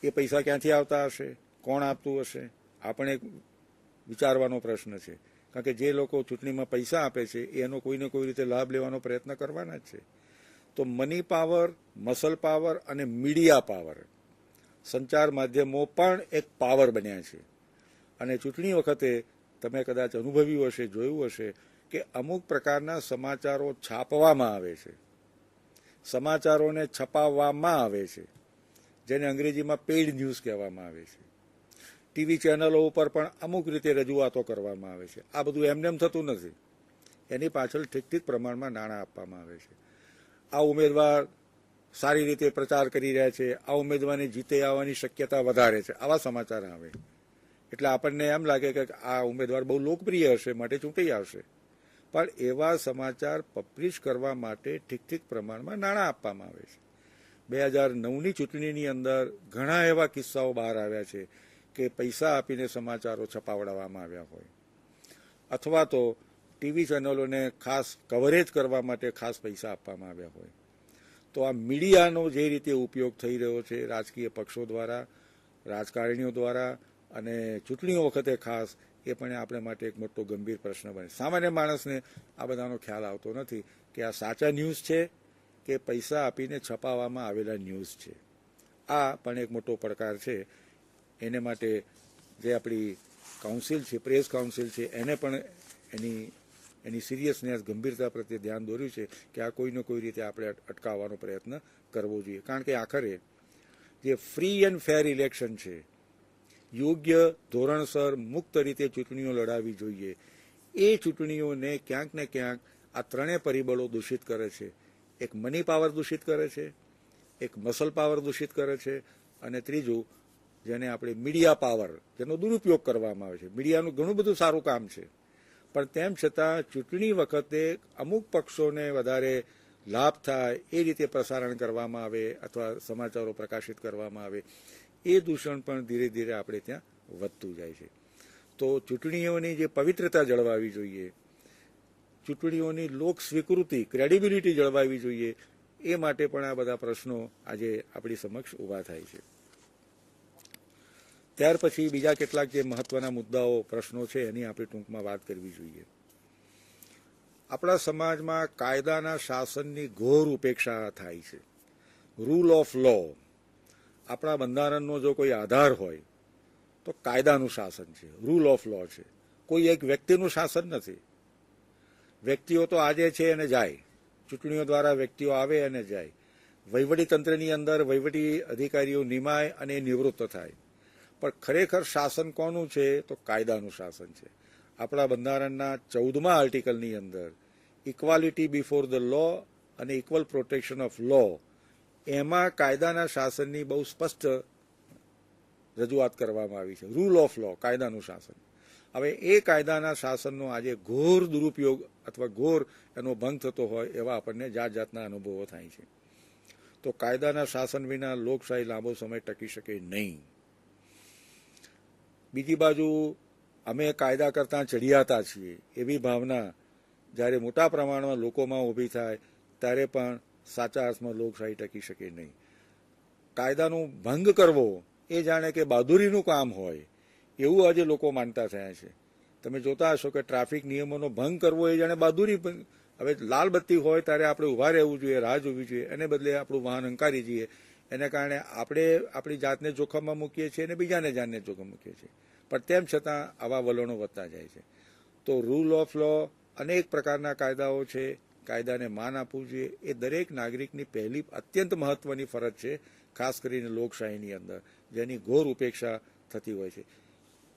એ પૈસા ક્યાંથી આવતા હશે, કોણ આપતું હશે, આપણે વિચારવાનો પ્રશ્ન છે. કારણ કે જે લોકો ચૂંટણીમાં પૈસા આપે છે એનો કોઈને કોઈ રીતે લાભ લેવાનો પ્રયત્ન કરવાના જ છે. તો મની પાવર, મસલ પાવર અને મીડિયા પાવર, સંચાર માધ્યમો પણ એક પાવર બન્યા છે. અને ચૂંટણી વખતે તમે કદાચ અનુભવ્યું હશે, જોયું હશે કે અમુક પ્રકારના સમાચારો છાપવામાં આવે છે, સમાચારોને છપાવવામાં આવે છે, જેને અંગ્રેજીમાં પેઇડ ન્યૂઝ કહેવામાં આવે છે. ટીવી ચેનલો ઉપર પણ અમુક રીતે રજૂઆતો કરવામાં આવે છે. આ બધું એમનેમ થતું નથી. એની પાછળ ઠીક પ્રમાણમાં નાણાં આપવામાં આવે છે. આ ઉમેદવાર સારી રીતે પ્રચાર કરી રહ્યા છે, આ ઉમેદવારને જીતે આવવાની શક્યતા વધારે છે, આવા સમાચાર આવે એટલે આપણને એમ લાગે કે આ ઉમેદવાર બહુ લોકપ્રિય હશે માટે ચૂંટાઈ આવશે. પણ એવા સમાચાર પબ્લિશ કરવા માટે ઠીક પ્રમાણમાં નાણાં આપવામાં આવે છે. 2009ની ચૂંટણીની અંદર ઘણા એવા કિસ્સાઓ બહાર આવ્યા છે કે પૈસા આપીને સમાચારો છપાવડાવવામાં આવ્યા હોય, અથવા તો ટીવી ચેનલોને ખાસ કવરેજ કરવા માટે ખાસ પૈસા આપવામાં આવ્યા હોય. તો આ મીડિયાનો જે રીતે ઉપયોગ થઈ રહ્યો છે રાજકીય પક્ષો દ્વારા, રાજકારણીઓ દ્વારા અને ચૂંટણીઓ વખતે ખાસ, એ પણ આપણે માટે એક મોટો ગંભીર પ્રશ્ન બને. સામાન્ય માણસને આ બધાનો ખ્યાલ આવતો નથી કે આ સાચા ન્યૂઝ છે કે પૈસા આપીને છપાવવામાં આવેલા ન્યૂઝ છે. આ પણ એક મોટો પડકાર છે. એને માટે જે આપણી કાઉન્સિલ છે, પ્રેસ કાઉન્સિલ છે, એને પણ એની સિરિયસનેસ, ગંભીરતા પ્રત્યે ધ્યાન દોર્યું છે કે આ કોઈને કોઈ રીતે આપણે અટકાવવાનો પ્રયત્ન કરવો જોઈએ. કારણ કે આખરે જે ફ્રી એન્ડ ફેર ઇલેક્શન છે, યોગ્ય, ધોરણસર, મુક્ત રીતે ચૂંટણીઓ લડાવવી જોઈએ. એ ચૂંટણીઓને ક્યાંક ને ક્યાંક આ ત્રણેય પરિબળો દૂષિત કરે છે. એક મની પાવર દૂષિત કરે છે, એક મસલ પાવર દૂષિત કરે છે, અને ત્રીજું જેને આપણે મીડિયા પાવર, જેનો દુરુપયોગ કરવામાં આવે છે. મીડિયાનું ઘણું બધું સારું કામ છે, પણ તેમ છતાં ચૂંટણી વખતે અમુક પક્ષોને વધારે લાભ થાય એ રીતે પ્રસારણ કરવામાં આવે અથવા સમાચારો પ્રકાશિત કરવામાં આવે, એ દૂષણ પણ ધીરે ધીરે આપણે ત્યાં વધતું જાય છે. તો ચૂંટણીઓની જે પવિત્રતા જળવાવી જોઈએ, ચૂંટણીઓની લોક સ્વીકૃતિ, ક્રેડિબિલિટી જળવાવી જોઈએ, એ માટે પણ આ બધા પ્રશ્નો આજે આપણી સમક્ષ ઊભા થાય છે. ત્યાર પછી બીજા કેટલાક જે મહત્વના મુદ્દાઓ, પ્રશ્નો છે એની આપણે ટૂંકમાં વાત કરવી જોઈએ. આપણા સમાજમાં કાયદાના શાસનની ઘોર ઉપેક્ષા થાય છે. રૂલ ઓફ લો, આપણા બંધારણનો જો કોઈ આધાર હોય તો કાયદાનું શાસન છે, રૂલ ઓફ લો છે. કોઈ એક વ્યક્તિનું શાસન નથી. વ્યક્તિઓ તો આજે છે અને જાય, ચૂંટણીઓ દ્વારા વ્યક્તિઓ આવે અને જાય. વહીવટી તંત્રની અંદર વહીવટી અધિકારીઓ નિમાય અને નિવૃત્ત થાય. પણ ખરેખર શાસન કોનું છે તો કાયદાનું શાસન છે. આપણા બંધારણના 14મા આર્ટિકલની અંદર ઇક્વાલિટી બિફોર ધ લો અને ઇક્વલ પ્રોટેક્શન ઓફ લો, એમાં કાયદાના શાસનની બહુ સ્પષ્ટ રજૂઆત કરવામાં આવી છે. રૂલ ઓફ લો, કાયદાનું શાસન. હવે એ કાયદાના શાસનનો આજે ઘોર દુરુપયોગ અથવા ઘોર એનો ભંગ થતો હોય એવા આપણને જાત જાતના અનુભવો થાય છે. તો કાયદાના શાસન વિના લોકશાહી લાંબો સમય ટકી શકે નહીં. બીજી બાજુ અમે કાયદા કરતાં ચડિયાતા છીએ એવી ભાવના જ્યારે મોટા પ્રમાણમાં લોકોમાં ઊભી થાય ત્યારે પણ સાચા અર્થમાં લોકશાહી ટકી શકે નહીં. કાયદાનો ભંગ કરવો એ જાણે કે બહાદુરીનું કામ હોય એવું આજે લોકો માનતા થયા છે. તમે જોતા હશો કે ટ્રાફિક નિયમોનો ભંગ કરવો એ જાણે બહાદુરી. હવે લાલ બત્તી હોય ત્યારે આપણે ઊભા રહેવું જોઈએ, રાહ જોવી જોઈએ, એને બદલે આપણું વાહન હંકારી જઈએ. એને કારણે આપણે આપણી જાતને જોખમમાં મૂકીએ છીએ અને બીજાને જાનને જોખમ મૂકીએ છીએ. પણ તેમ છતાં આવા વલણો વધતા જાય છે. તો રૂલ ઓફ લો, અનેક પ્રકારના કાયદાઓ છે, કાયદાને માન આપવું જોઈએ એ દરેક નાગરિકની પહેલી અત્યંત મહત્વની ફરજ છે, ખાસ કરીને લોકશાહીની અંદર જેની ઘોર ઉપેક્ષા થતી હોય છે.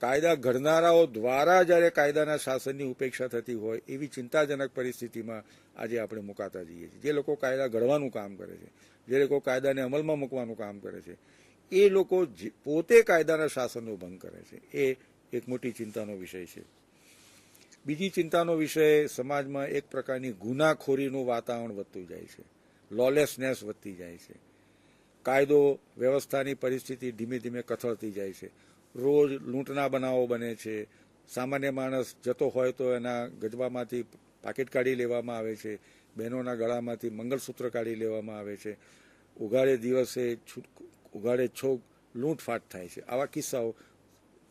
કાયદા ઘડનારાઓ દ્વારા જ્યારે કાયદાના શાસનની ઉપેક્ષા થતી હોય એવી ચિંતાજનક પરિસ્થિતિમાં આજે આપણે મુકાતા જઈએ છીએ. જે લોકો કાયદા ઘડવાનું કામ કરે છે, જે લોકો કાયદાને અમલમાં મૂકવાનું કામ કરે છે, એ લોકો પોતે કાયદાના શાસનનો ભંગ કરે છે. એ એક મોટી ચિંતાનો વિષય છે. બીજી ચિંતાનો વિષય, સમાજમાં એક પ્રકારની ગુનાખોરીનું વાતાવરણ વધતું જાય છે, લોલેસનેસ વધતી જાય છે. કાયદો વ્યવસ્થાની પરિસ્થિતિ ધીમે ધીમે કથળતી જાય છે. રોજ લૂંટના બનાવો બને છે. સામાન્ય માણસ જતો હોય તો એના ગજબામાંથી પાકીટ કાઢી લેવામાં આવે છે, બહેનોના ગળામાંથી મંગળસૂત્ર કાઢી લેવામાં આવે છે, ઉઘાડે દિવસે ઉઘાડે છોક લૂંટફાટ થાય છે. આવા કિસ્સાઓ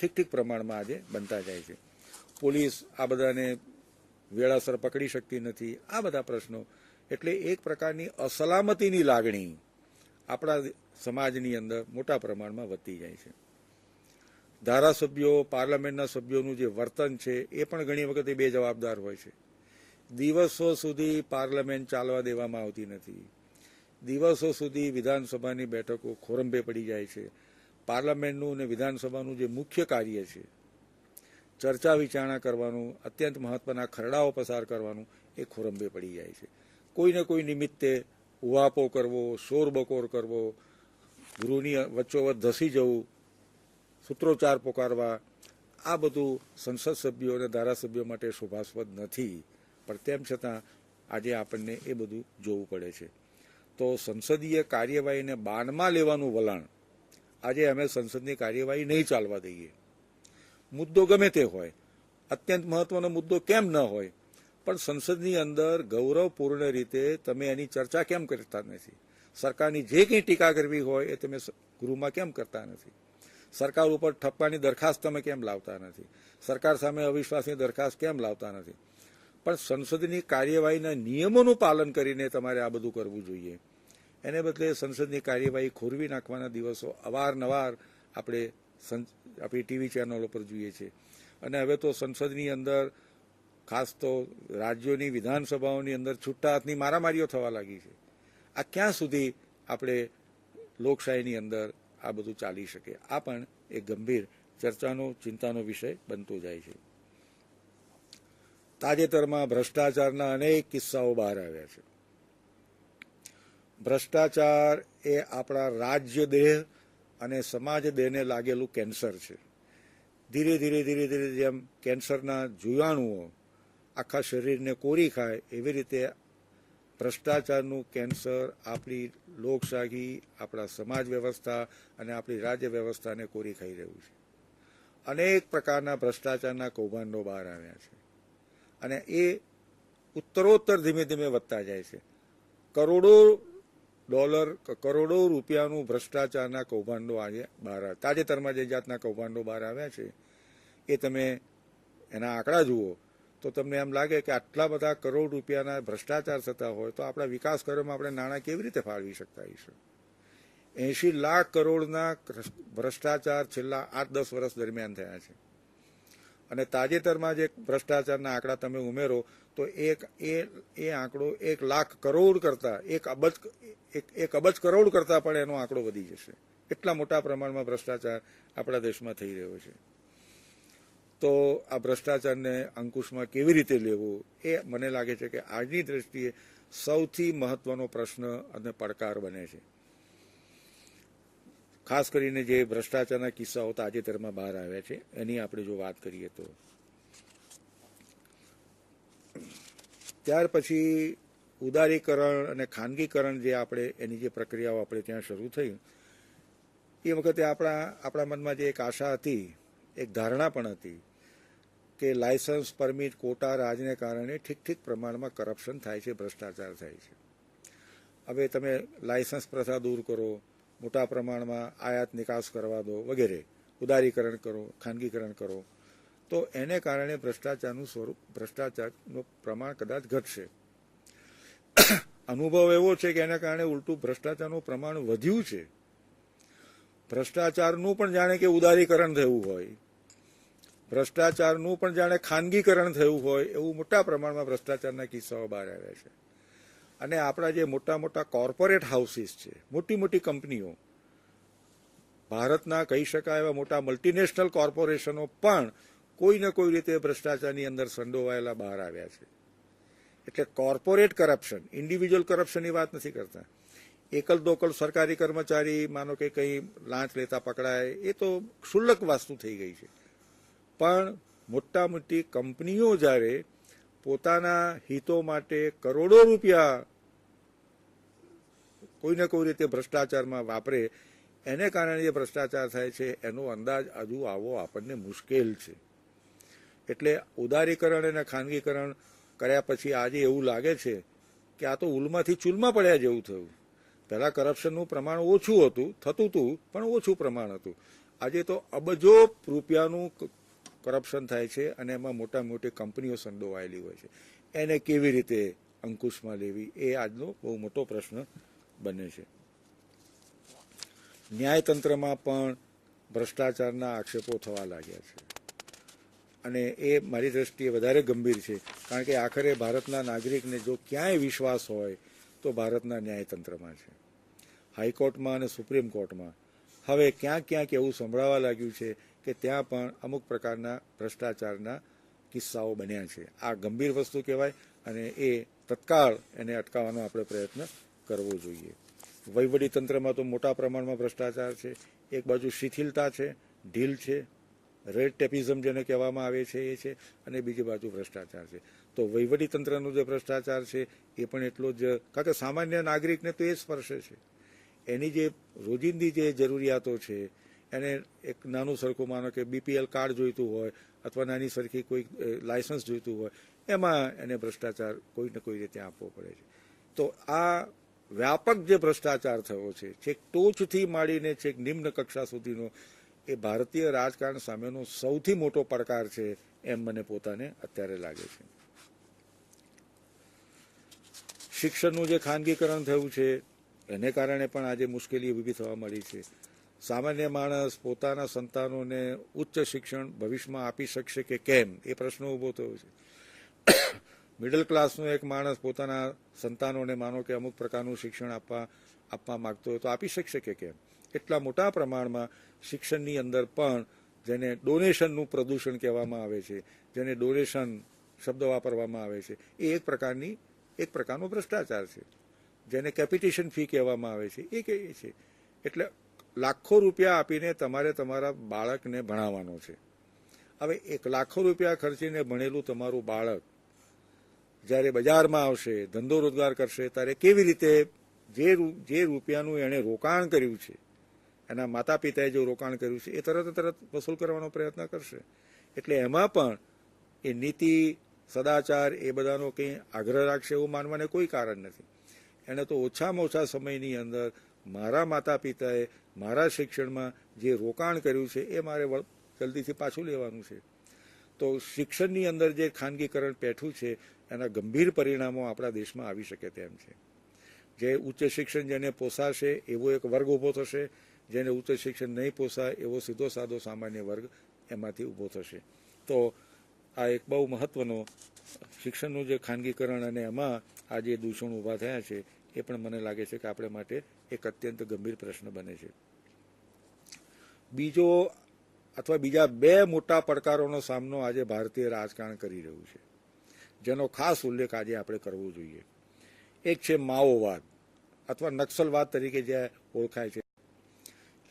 ઠીક પ્રમાણમાં આજે બનતા જાય છે. પોલીસ આ બધાને વેળાસર પકડી શકતી નથી. આ બધા પ્રશ્નો, એટલે એક પ્રકારની અસલામતીની લાગણી આપણા સમાજની અંદર મોટા પ્રમાણમાં વધતી જાય છે. ધારાસભ્યો, પાર્લામેન્ટના સભ્યોનું જે વર્તન છે એ પણ ઘણી વખત બેજવાબદાર હોય છે. દિવસો સુધી પાર્લામેન્ટ ચાલવા દેવામાં આવતી નથી. દિવસો સુધી વિધાનસભાની બેઠકો ખોરંભે પડી જાય છે. પાર્લામેન્ટનું અને વિધાનસભાનું જે મુખ્ય કાર્ય છે, ચર્ચા વિચારણા કરવાનું, અત્યંત મહત્વના ખરડાઓ પસાર કરવાનું, એ ખોરંભે પડી જાય છે. કોઈને કોઈ નિમિત્તે ઉહાપો કરવો, શોરબકોર કરવો, ગૃહની વચ્ચોવચ્ચ ધસી જવું, સૂત્રોચ્ચાર પોકારવા, આ બધું સંસદ સભ્યો અને ધારાસભ્યો માટે શોભાસ્પદ નથી. પણ તેમ છતાં આજે આપણને એ બધું જોવું પડે છે. તો સંસદીય કાર્યવાહીને બાનમાં લેવાનું વલણ, આજે અમે સંસદની કાર્યવાહી નહીં ચાલવા દઈએ. મુદ્દો ગમે તે હોય, અત્યંત મહત્વનો મુદ્દો કેમ ન હોય, પણ સંસદની અંદર ગૌરવપૂર્ણ રીતે તમે એની ચર્ચા કેમ કરતા નથી? સરકારની જે કંઈ ટીકા કરવી હોય એ તમે ગૃહમાં કેમ કરતા નથી? સરકાર ઉપર ઠપકાની દરખાસ્ત તમે કેમ લાવતા નથી? સરકાર સામે અવિશ્વાસની દરખાસ્ત કેમ લાવતા નથી? પણ સંસદની કાર્યવાહીના નિયમોનું પાલન કરીને તમારે આ બધું કરવું જોઈએ. એને બદલે સંસદની કાર્યવાહી ખોરવી નાખવાના દિવસો અવારનવાર આપણે આપણી ટીવી ચેનલો પર જોઈએ છીએ. અને હવે તો સંસદની અંદર, ખાસ તો રાજ્યોની વિધાનસભાઓની અંદર છૂટા હાથની મારામારીઓ થવા લાગી છે. આ ક્યાં સુધી આપણે લોકશાહીની અંદર આ બધું ચાલી શકે? આ પણ એક ગંભીર ચર્ચાનો, ચિંતાનો વિષય બનતો જાય છે. તાજેતરમાં ભ્રષ્ટાચારના અનેક કિસ્સાઓ બહાર આવ્યા છે. ભ્રષ્ટાચાર એ આપણા રાજ્ય દેહ અને સમાજ દેહને લાગેલું કેન્સર છે. ધીરે ધીરે જેમ કેન્સરના જીવાણુઓ આખા શરીરને કોરી ખાય એવી રીતે ભ્રષ્ટાચારનું કેન્સર આપણી લોકશાહી, આપણા સમાજ વ્યવસ્થા અને આપણી રાજ્ય વ્યવસ્થાને કોરી ખાઈ રહ્યું છે. અનેક પ્રકારના ભ્રષ્ટાચારના કૌભાંડો બહાર આવ્યા છે અને એ ઉત્તરોત્તર ધીમે ધીમે વધતા જાય છે. કરોડો ડોલર, કરોડો રૂપિયાનું ભ્રષ્ટાચારના કૌભાંડો આજે બહાર આવ્યા. તાજેતરમાં જે જાતના કૌભાંડો બહાર આવ્યા છે એ તમે એના આંકડા જુઓ તો તમને એમ લાગે કે આટલા બધા કરોડ રૂપિયાના ભ્રષ્ટાચાર થતા હોય તો આપણા વિકાસ કાર્યોમાં આપણે નાણાં કેવી રીતે ફાળવી શકતા હોઈશું? 80 લાખ કરોડના ભ્રષ્ટાચાર છેલ્લા 8-10 વર્ષ દરમિયાન થયા છે. અને તાજેતરમાં જે ભ્રષ્ટાચારના આંકડા તમે ઉમેરો તો એ આંકડો 1 લાખ કરોડ કરતા, 1 અબજ કરોડ કરતા પણ એનો આંકડો વધી જશે. એટલા મોટા પ્રમાણમાં ભ્રષ્ટાચાર આપણા દેશમાં થઈ રહ્યો છે. તો આ ભ્રષ્ટાચારને અંકુશમાં કેવી રીતે લેવું, એ મને લાગે છે કે આજની દ્રષ્ટિએ સૌથી મહત્વનો પ્રશ્ન અને પડકાર બને છે. ખાસ કરીને જે ભ્રષ્ટાચારના કિસ્સાઓ તાજેતરમાં બહાર આવ્યા છે એની આપણે જો વાત કરીએ તો ત્યાર પછી ઉદારીકરણ અને ખાનગીકરણ જે આપણે એની જે પ્રક્રિયાઓ આપણે ત્યાં શરૂ થઈ એ વખતે આપણા મનમાં જે એક આશા હતી, એક ધારણા પણ હતી કે લાયસન્સ, પરમિટ, કોટા રાજને કારણે ઠીક પ્રમાણમાં કરપ્શન થાય છે, ભ્રષ્ટાચાર થાય છે. હવે તમે લાયસન્સ પ્રથા દૂર કરો, મોટા પ્રમાણમાં આયાત નિકાસ કરવા દો વગેરે, ઉદારીકરણ કરો, ખાનગીકરણ કરો, તો એને કારણે ભ્રષ્ટાચારનું પ્રમાણ કદાચ ઘટશે. અનુભવ એવો છે કે એના કારણે ઉલટું ભ્રષ્ટાચારનું પ્રમાણ વધ્યું છે. ભ્રષ્ટાચારનું પણ જાણે કે ઉદારીકરણ થયું હોય, ભ્રષ્ટાચારનું પણ જાણે ખાનગીકરણ થયું હોય એવું મોટા પ્રમાણમાં ભ્રષ્ટાચારના કિસ્સાઓ બહાર આવ્યા છે. અને આપણા જે મોટા મોટા કોર્પોરેટ હાઉસીસ છે, મોટી મોટી કંપનીઓ, ભારતના કહી શકાય એવા મોટા મલ્ટીનેશનલ કોર્પોરેશનો પણ કોઈને કોઈ રીતે ભ્રષ્ટાચારની અંદર સંડોવાયેલા બહાર આવ્યા છે. એટલે કોર્પોરેટ કરપ્શન, ઇન્ડિવિજ્યુઅલ કરપ્શનની વાત નથી કરતા. એકલ દોકલ સરકારી કર્મચારી માનો કે કંઈ લાંચ લેતા પકડાય એ તો ક્ષુલ્લક વસ્તુ થઈ ગઈ છે. પણ મોટા મોટી કંપનીઓ જ્યારે પોતાના હિતો માટે કરોડો રૂપિયા કોઈને કોઈ રીતે ભ્રષ્ટાચારમાં વાપરે, એને કારણે જે ભ્રષ્ટાચાર થાય છે એનો અંદાજ હજુ આવવો આપણને મુશ્કેલ છે. એટલે ઉદારીકરણ અને ખાનગીકરણ કર્યા પછી આજે એવું લાગે છે કે આ તો ઉલમાંથી ચૂલમાં પડ્યા જેવું થયું. પહેલાં કરપ્શનનું પ્રમાણ ઓછું થતું હતું, પણ ઓછું પ્રમાણ હતું. આજે તો અબજો રૂપિયાનું કરપ્શન થાય છે અને એમાં મોટા મોટી કંપનીઓ સંડોવાયેલી હોય છે. એને કેવી રીતે અંકુશમાં લેવી એ આજનો બહુ મોટો પ્રશ્ન બને છે. ન્યાયતંત્રમાં પણ ભ્રષ્ટાચારના આક્ષેપો થવા લાગ્યા છે અને એ મારી દ્રષ્ટિએ વધારે ગંભીર છે. કારણ કે આખરે ભારતના નાગરિકને જો ક્યાંય વિશ્વાસ હોય તો ભારતના ન્યાયતંત્રમાં છે, હાઈકોર્ટમાં અને સુપ્રીમ કોર્ટમાં. હવે ક્યાંક એવું સંભળાવા લાગ્યું છે કે ત્યાં પણ અમુક પ્રકારના ભ્રષ્ટાચારના કિસ્સાઓ બન્યા છે. આ ગંભીર વસ્તુ કહેવાય અને એ તત્કાળ એને અટકાવવાનો આપણે પ્રયત્ન કરવો જોઈએ. વહીવટીતંત્રમાં તો મોટા પ્રમાણમાં ભ્રષ્ટાચાર છે. એક બાજુ શિથિલતા છે, ઢીલ છે, રેડ ટેપિઝમ જેને કહેવામાં આવે છે એ છે, અને બીજી બાજુ ભ્રષ્ટાચાર છે. તો વહીવટીતંત્રનો જે ભ્રષ્ટાચાર છે એ પણ એટલો જ, કારણ કે સામાન્ય નાગરિકને તો એ સ્પર્શે છે. એની જે રોજિંદી જે જરૂરિયાતો છે, એને એક નાનું સરખું માનો કે બીપીએલ કાર્ડ જોઈતું હોય અથવા નાની સરખી કોઈ લાયસન્સ જોઈતું હોય, એમાં એને ભ્રષ્ટાચાર કોઈને કોઈ રીતે આપવો પડે છે. તો આ વ્યાપક જે ભ્રષ્ટાચાર થયો છે, છેક ટોચથી માંડીને છેક નિમ્ન કક્ષા સુધીનો, એ ભારતીય રાજકારણ સામેનો સૌથી મોટો પડકાર છે એમ મને પોતાને અત્યારે લાગે છે. શિક્ષણનું જે ખાનગીકરણ થયું છે એને કારણે પણ આજે મુશ્કેલી ઊભી થવા મળી છે. સામાન્ય માણસ પોતાના સંતાનોને ઉચ્ચ શિક્ષણ ભવિષ્યમાં આપી શકશે કે કેમ એ પ્રશ્ન ઊભો થયો છે. મિડલ ક્લાસનો એક માણસ પોતાના સંતાનોને માનો કે અમુક પ્રકારનું શિક્ષણ આપવા માગતો હોય તો આપી શકશે કે કેમ? એટલા મોટા પ્રમાણમાં શિક્ષણની અંદર પણ જેને ડોનેશનનું પ્રદૂષણ કહેવામાં આવે છે, જેને ડોનેશન શબ્દ વાપરવામાં આવે છે, એ એક પ્રકારનો ભ્રષ્ટાચાર છે. જેને કેપિટેશન ફી કહેવામાં આવે છે એ કહે છે. એટલે લાખો રૂપિયા આપીને તમારે તમારા બાળકને ભણાવવાનો છે. હવે લાખો રૂપિયા ખર્ચીને ભણેલું તમારું બાળક જ્યારે બજારમાં આવશે, ધંધો રોજગાર કરશે, ત્યારે કેવી રીતે જે રૂપિયાનું એણે રોકાણ કર્યું છે, એના માતા પિતાએ જે રોકાણ કર્યું છે એ તરત વસૂલ કરવાનો પ્રયત્ન કરશે. એટલે એમાં પણ એ નીતિ, સદાચાર એ બધાનો કંઈ આગ્રહ રાખશે એવું માનવાને કોઈ કારણ નથી. એને તો ઓછામાં ઓછા સમયની અંદર મારા માતા પિતાએ મારા શિક્ષણમાં જે રોકાણ કર્યું છે એ મારે જલ્દીથી પાછું લેવાનું છે. તો શિક્ષણની અંદર જે ખાનગીકરણ પેઠું છે એના ગંભીર પરિણામો આપણા દેશમાં આવી શકે તેમ છે. જે ઉચ્ચ શિક્ષણ જેને પોસાશે એવો એક વર્ગ ઊભો થશે, જેને ઉચ્ચ શિક્ષણ નહીં પોસાય એવો સીધો સાદો સામાન્ય વર્ગ એમાંથી ઊભો થશે. તો આ એક બહુ મહત્વનો શિક્ષણનું જે ખાનગીકરણ અને એમાં આ જે દૂષણ ઊભા થયા છે એ પણ મને લાગે છે કે આપણે માટે એક અત્યંત ગંભીર પ્રશ્ન બને છે. બીજા બે મોટા પડકારોનો સામનો આજે ભારતીય રાજકારણ કરી રહ્યું છે, જેનો ખાસ ઉલ્લેખ આજે આપણે કરવો જોઈએ. એક છે માઓવાદ અથવા નક્સલવાદ તરીકે જે ઓળખાય છે.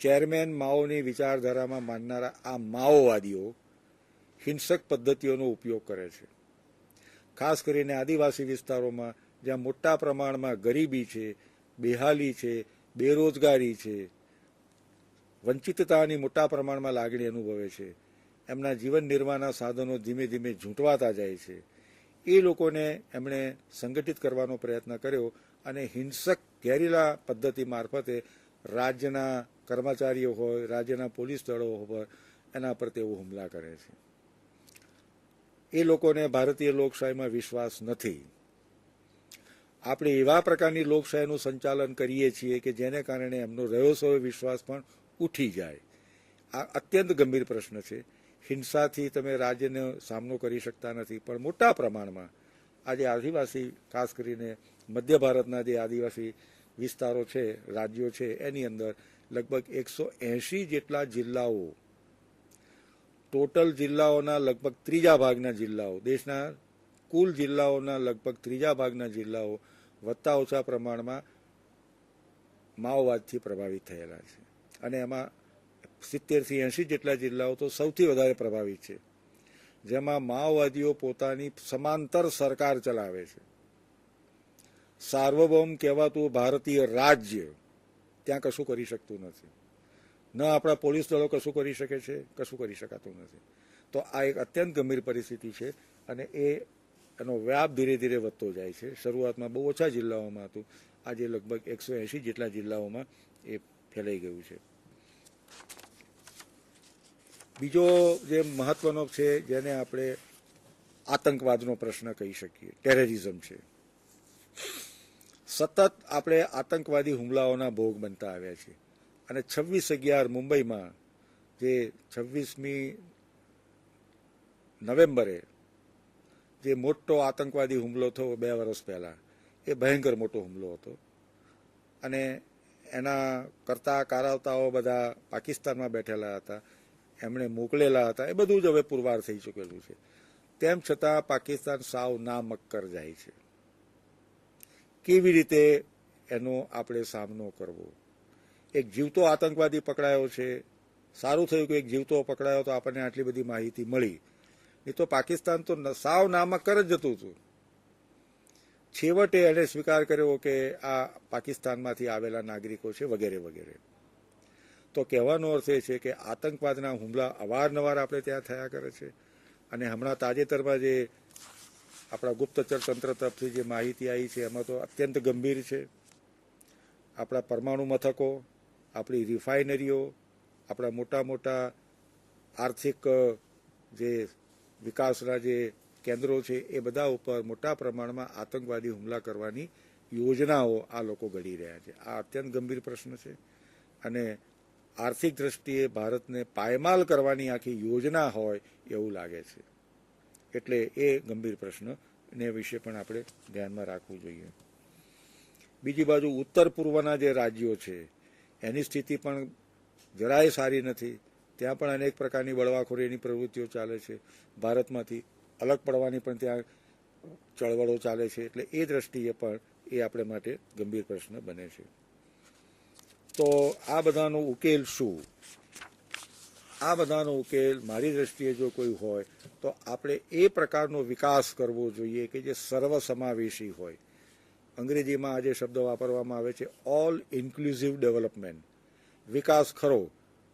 ચેરમેન માઓની વિચારધારામાં માનનારા આ માઓવાદીઓ હિંસક પદ્ધતિઓનો ઉપયોગ કરે છે. ખાસ કરીને આદિવાસી વિસ્તારોમાં જ્યાં મોટા પ્રમાણમાં ગરીબી છે, બેહાલી છે, બેરોજગારી છે, વંચિતતાની મોટા પ્રમાણમાં લાગણી અનુભવે છે, એમના જીવન નિર્વાહના સાધનો ધીમે ધીમે ઝૂંટવાતા જાય છે, એ લોકોને એમણે સંગઠિત કરવાનો પ્રયત્ન કર્યો અને હિંસક ગેરીલા પદ્ધતિ મારફતે રાજ્યના કર્મચારીઓ હોય, રાજ્યના પોલીસ દળો હોય, એના પર તેઓ હુમલા કરે છે. એ લોકોને ભારતીય લોકશાહીમાં વિશ્વાસ નથી. આપણે એવા પ્રકારની લોકશાહીનું સંચાલન કરીએ છીએ કે જેને કારણે એમનો રહ્યો સહયો વિશ્વાસ પણ ઉઠી જાય. આ અત્યંત ગંભીર પ્રશ્ન છે. હિંસાથી તમે રાજ્યનો સામનો કરી શકતા નથી, પણ મોટા પ્રમાણમાં આજે આદિવાસી, ખાસ કરીને મધ્ય ભારતના જે આદિવાસી વિસ્તારો છે, રાજ્યો છે, એની અંદર લગભગ 180 જેટલા જિલ્લાઓ, ટોટલ જિલ્લાઓના લગભગ ત્રીજા ભાગના જિલ્લાઓ, દેશના કુલ જિલ્લાઓના લગભગ ત્રીજા ભાગના જિલ્લાઓ વત્તા ઓછા પ્રમાણમાં માઓવાદથી પ્રભાવિત થયેલા છે. અને એમાં 70થી 80 જેટલા જિલ્લાઓ તો સૌથી વધારે પ્રભાવિત છે, જેમાં માઓવાદીઓ પોતાની સમાંતર સરકાર ચલાવે છે. સાર્વભૌમ કહેવાતું ભારતીય રાજ્ય ત્યાં કશું કરી શકતું નથી. ન આપણા પોલીસ દળો કશું કરી શકે છે, કશું કરી શકાતું નથી. તો આ એક અત્યંત ગંભીર પરિસ્થિતિ છે અને એનો વ્યાપ ધીરે ધીરે વધતો જાય છે. શરૂઆતમાં બહુ ઓછા જિલ્લાઓમાં હતું, આજે લગભગ 180 જેટલા જિલ્લાઓમાં એ ફેલાઈ ગયું છે. બીજો જે મહત્વનો છે, જેને આપણે આતંકવાદનો પ્રશ્ન કહી શકીએ, ટેરરિઝમ છે. સતત આપણે આતંકવાદી હુમલાઓના ભોગ બનતા આવ્યા છીએ અને 26/11 મુંબઈમાં જે 26મી નવેમ્બરે જે મોટો આતંકવાદી હુમલો થયો 2 વર્ષ પહેલાં, એ ભયંકર મોટો હુમલો હતો અને એના કરતા કારાવતાઓ બધા પાકિસ્તાનમાં બેઠેલા હતા, એમણે મોકલેલા હતા. એ બધું જ હવે પુરવાર થઈ ચૂકેલું છે. તેમ છતાં પાકિસ્તાન સાવ નામક્કર જાય છે. કેવી રીતે એનો આપણે સામનો કરવો? એક જીવતો આતંકવાદી પકડાયો છે, સારું થયું કે એક જીવતો પકડાયો તો આપણને આટલી બધી માહિતી મળી, નહીં તો પાકિસ્તાન તો સાવ નામક્કર જ જતું હતું. છેવટે એણે સ્વીકાર કર્યો કે આ પાકિસ્તાનમાંથી આવેલા નાગરિકો છે, વગેરે વગેરે. તો કહેવાનો અર્થ એ છે કે આતંકવાદના હુમલા અવારનવાર આપણે ત્યાં થયા કરે છે અને હમણાં તાજેતરમાં જે આપણા ગુપ્તચર તંત્ર તરફથી જે માહિતી આવી છે એમાં તો અત્યંત ગંભીર છે. આપણા પરમાણુ મથકો, આપણી રિફાઇનરીઓ, આપણા મોટા મોટા આર્થિક જે વિકાસના જે કેન્દ્રો છે, એ બધા ઉપર મોટા પ્રમાણમાં આતંકવાદી હુમલા કરવાની યોજનાઓ આ લોકો ઘડી રહ્યા છે. આ અત્યંત ગંભીર પ્રશ્ન છે અને આર્થિક દ્રષ્ટિએ ભારતને પાયમાલ કરવાની આખી યોજના હોય એવું લાગે છે. એટલે એ ગંભીર પ્રશ્નને વિશે પણ આપણે ધ્યાનમાં રાખવું જોઈએ. બીજી બાજુ ઉત્તર પૂર્વના જે રાજ્યો છે એની સ્થિતિ પણ જરાય સારી નથી. ત્યાં પણ અનેક પ્રકારની બળવાખોરીની પ્રવૃત્તિઓ ચાલે છે. ભારતમાંથી અલગ પડવાની પણ ત્યાં ચળવળો ચાલે છે. એટલે એ દ્રષ્ટિએ પણ એ આપણે માટે ગંભીર પ્રશ્ન બને છે. તો આ બધાનો ઉકેલ શું? આ બધાનો ઉકેલ મારી દ્રષ્ટિએ જો કોઈ હોય તો આપણે એ પ્રકારનો વિકાસ કરવો જોઈએ કે જે સર્વસમાવેશી હોય. અંગ્રેજીમાં આજે શબ્દ વાપરવામાં આવે છે ઓલ ઇન્ક્લુઝિવ ડેવલપમેન્ટ. વિકાસ ખરો,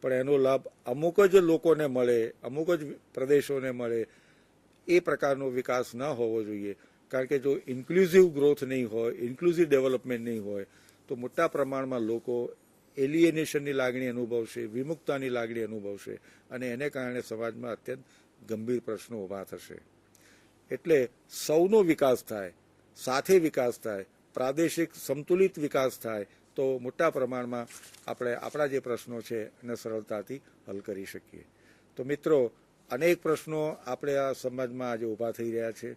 પણ એનો લાભ અમુક જ લોકોને મળે, અમુક જ પ્રદેશોને મળે, એ પ્રકારનો વિકાસ ન હોવો જોઈએ. કારણ કે જો ઇન્ક્લુઝિવ ગ્રોથ નહીં હોય, ઇન્ક્લુઝિવ ડેવલપમેન્ટ નહીં હોય, તો મોટા પ્રમાણમાં લોકો એલિએનેશનની લાગણી અનુભવશે, વિમુક્તાની લાગણી અનુભવશે અને એને કારણે સમાજમાં અત્યંત ગંભીર પ્રશ્નો ઊભા થશે. એટલે સૌનો વિકાસ થાય, સાથે વિકાસ થાય, પ્રાદેશિક સંતુલિત વિકાસ થાય તો મોટા પ્રમાણમાં આપણે આપણા જે પ્રશ્નો છે એને સરળતાથી હલ કરી શકીએ. તો મિત્રો, અનેક પ્રશ્નો આપણે આ સમાજમાં આજે ઊભા થઈ રહ્યા છે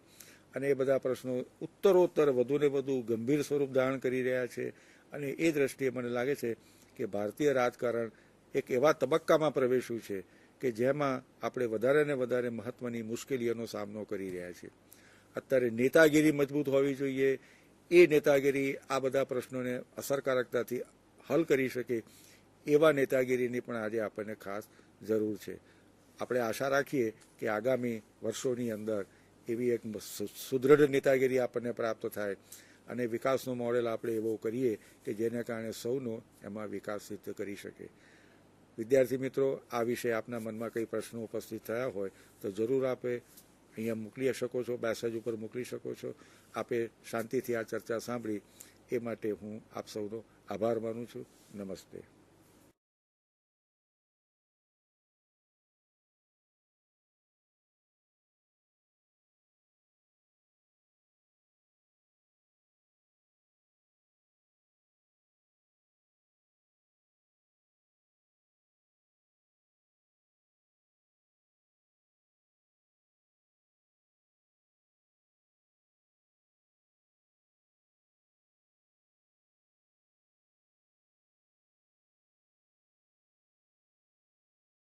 અને એ બધા પ્રશ્નો ઉત્તરોત્તર વધુને વધુ ગંભીર સ્વરૂપ ધારણ કરી રહ્યા છે અને એ દ્રષ્ટિએ મને લાગે છે કે ભારતીય રાજકારણ એક એવા તબક્કામાં પ્રવેશ્યું છે કે જેમાં આપણે વધારે ને વધારે મહત્ત્વની મુશ્કેલીઓનો સામનો કરી રહ્યા છીએ. અત્યારે નેતાગીરી મજબૂત હોવી જોઈએ. એ નેતાગીરી આ બધા પ્રશ્નોને અસરકારકતાથી હલ કરી શકે એવા નેતાગીરીની પણ આજે આપણને ખાસ જરૂર છે. આપણે આશા રાખીએ કે આગામી વર્ષોની અંદર એવી એક સુદૃઢ નેતાગીરી આપણને પ્રાપ્ત થાય અને વિકાસનું મોડેલ આપણે એવો કરીએ કે જેને કારણે સૌનો એમાં વિકાસ સિદ્ધ કરી શકે. વિદ્યાર્થી મિત્રો, આ વિશે આપના મનમાં કંઈ પ્રશ્નો ઉપસ્થિત થયા હોય તો જરૂર આપે અહીંયા મોકલી શકો છો, મેસેજ ઉપર મોકલી શકો છો. આપે શાંતિથી આ ચર્ચા સાંભળી એ માટે હું આપ સૌનો આભાર માનું છું. નમસ્તે.